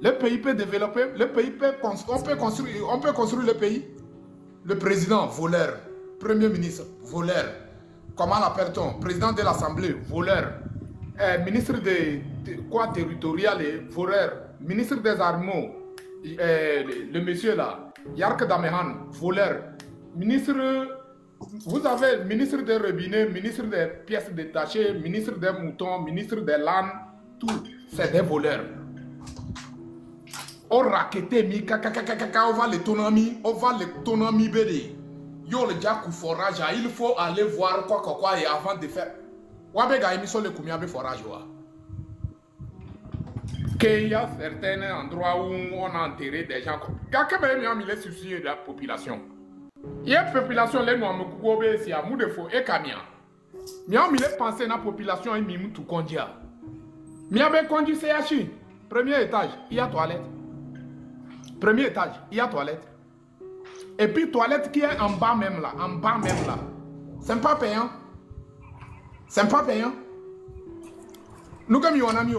Le pays peut développer, le pays peut on peut construire le pays. Le président, voleur. Premier ministre, voleur. Comment l'appelle-t-on? Président de l'Assemblée, voleur. Ministre de quoi territorial, voleur. Ministre des Armées, le monsieur là, Yark Damehan, voleur. Ministre, vous avez ministre des robinets, ministre des pièces détachées, ministre des moutons, ministre des l'âne, tout, c'est des voleurs. On raquette mi on va l'autonomie bébé. Yo le jack ou forage, il faut aller voir quoi et avant de faire. Wabega émission le combien de forage wa. Qu'il y a certains endroits où on a enterré des gens. Quelqu'un m'a mis les soucis de la population. Il y a une population là nous me couper si à mou de faux et camion. Mais on mis pensé dans la population et mis tout conduire. Mais avec conduit CHU, premier étage, il y a toilette. Premier étage, il y a toilette. Et puis toilette qui est en bas même là, c'est pas payant. C'est pas payant. Nous comme on a mis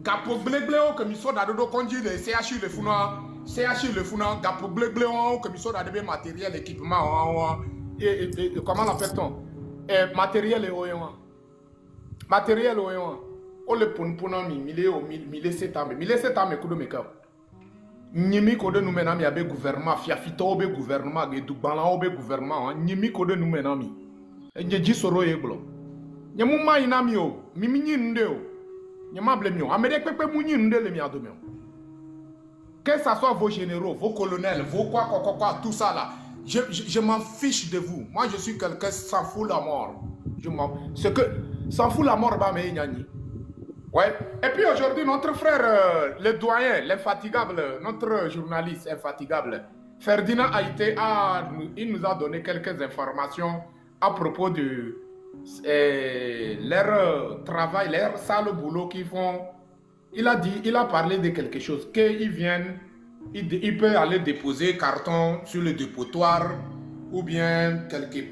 gapo blé comme ils sont dans le conduit de CHU le funa, gapo blé comme ils sont dans le matériel, équipement, et comment l'appelle-t-on? Matériel et matériel on le punami, mille sept ans, coup de make-up. Nyimi kode nous menami abe gouvernement fiafito obe gouvernement ge dubala obe gouvernement nyimi kode nous menami njeji soro yeblo nyemu mai nami o mimi nyinde o nyema blemi o amede pepe mu nyinde le mi adomio que ça soit vos généraux vos colonels vos quoi tout ça là je m'en fiche de vous. Moi je suis quelqu'un s'en fout la mort. Ce que s'en fout la mort ba me nyani Ouais. Et puis aujourd'hui, notre frère, le doyen, l'infatigable, notre journaliste infatigable, Ferdinand Haïté, il nous a donné quelques informations à propos de leur travail, leur sale boulot qu'ils font. Il a parlé de quelque chose, qu'ils viennent, il peut aller déposer carton sur le dépotoir ou bien quelque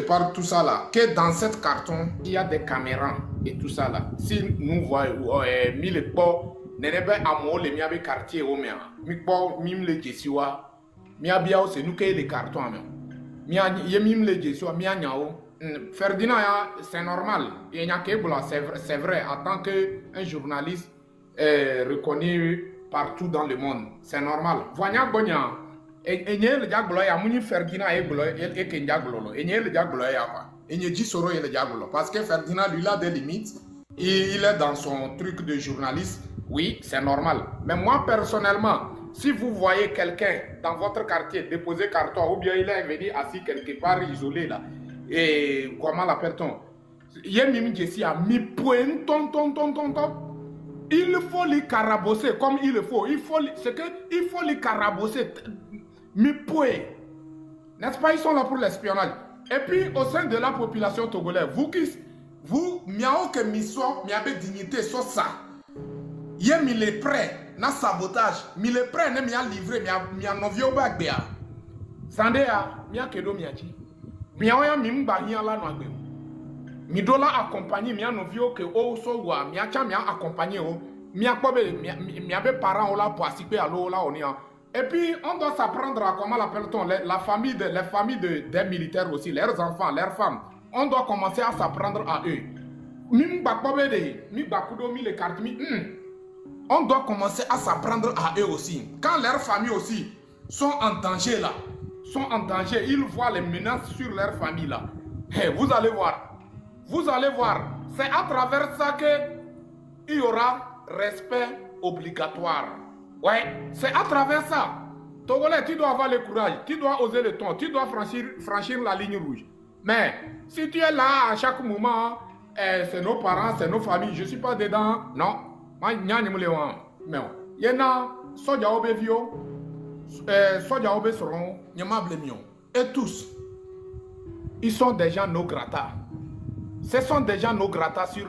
part tout ça là, que dans cette carton, il y a des caméras et tout ça là. Si nous voyons, mille po, n'enebe amo le miabe quartier au mien, mi po mim le jesiwa, miabia o c'est nous qui les cartons même. Mia mim le jesiwa, mia nyao. Ferdinand, c'est normal. Il y a c'est vrai, en tant qu'un journaliste reconnu partout dans le monde, c'est normal. Voyons Bonya. Et le diable a muni Ferdinand et que diable et le diable a quoi et dit Soro et le diable parce que Ferdinand lui a des limites et il est dans son truc de journaliste. Oui, c'est normal. Mais moi personnellement, si vous voyez quelqu'un dans votre quartier déposer carton ou bien il est venu assis quelque part isolé là et comment l'appelle-t-on? Il y a Mimi Jessie à mi point il faut les carabosser comme il le faut. Il faut les carabosser. Mi pouvez. N'est-ce pas, ils sont là pour l'espionnage. Et puis, au sein de la population togolaise, vous, miao que miso, miabe dignité, so ça. Yé mi les prêts, na sabotage, mi les prêts, ne mia livré, mia novio bagbea. Sandea, mia kedo miachi. Miao ya mi mba hiya la no agbe. Mi dola accompagner mia novio que o so wa, mia cha mia accompagner o. Mia kobe, miabe parents o la pour assiper à l'eau là on y a. Et puis, on doit s'apprendre à, comment l'appelle-t-on, les familles des militaires aussi, leurs enfants, leurs femmes. On doit commencer à s'apprendre à eux. On doit commencer à s'apprendre à eux aussi. Quand leurs familles aussi sont en danger là, ils voient les menaces sur leur famille là. Hey, vous allez voir. C'est à travers ça qu'il y aura respect obligatoire. Ouais, c'est à travers ça. Togolais, tu dois avoir le courage, tu dois oser le ton, tu dois franchir la ligne rouge. Mais si tu es là à chaque moment, c'est nos parents, c'est nos familles, je ne suis pas dedans. Non. Mais il y en a, soja obevio, soja obe seront, et tous, ils sont des gens no grata. Ce sont des gens no grata sur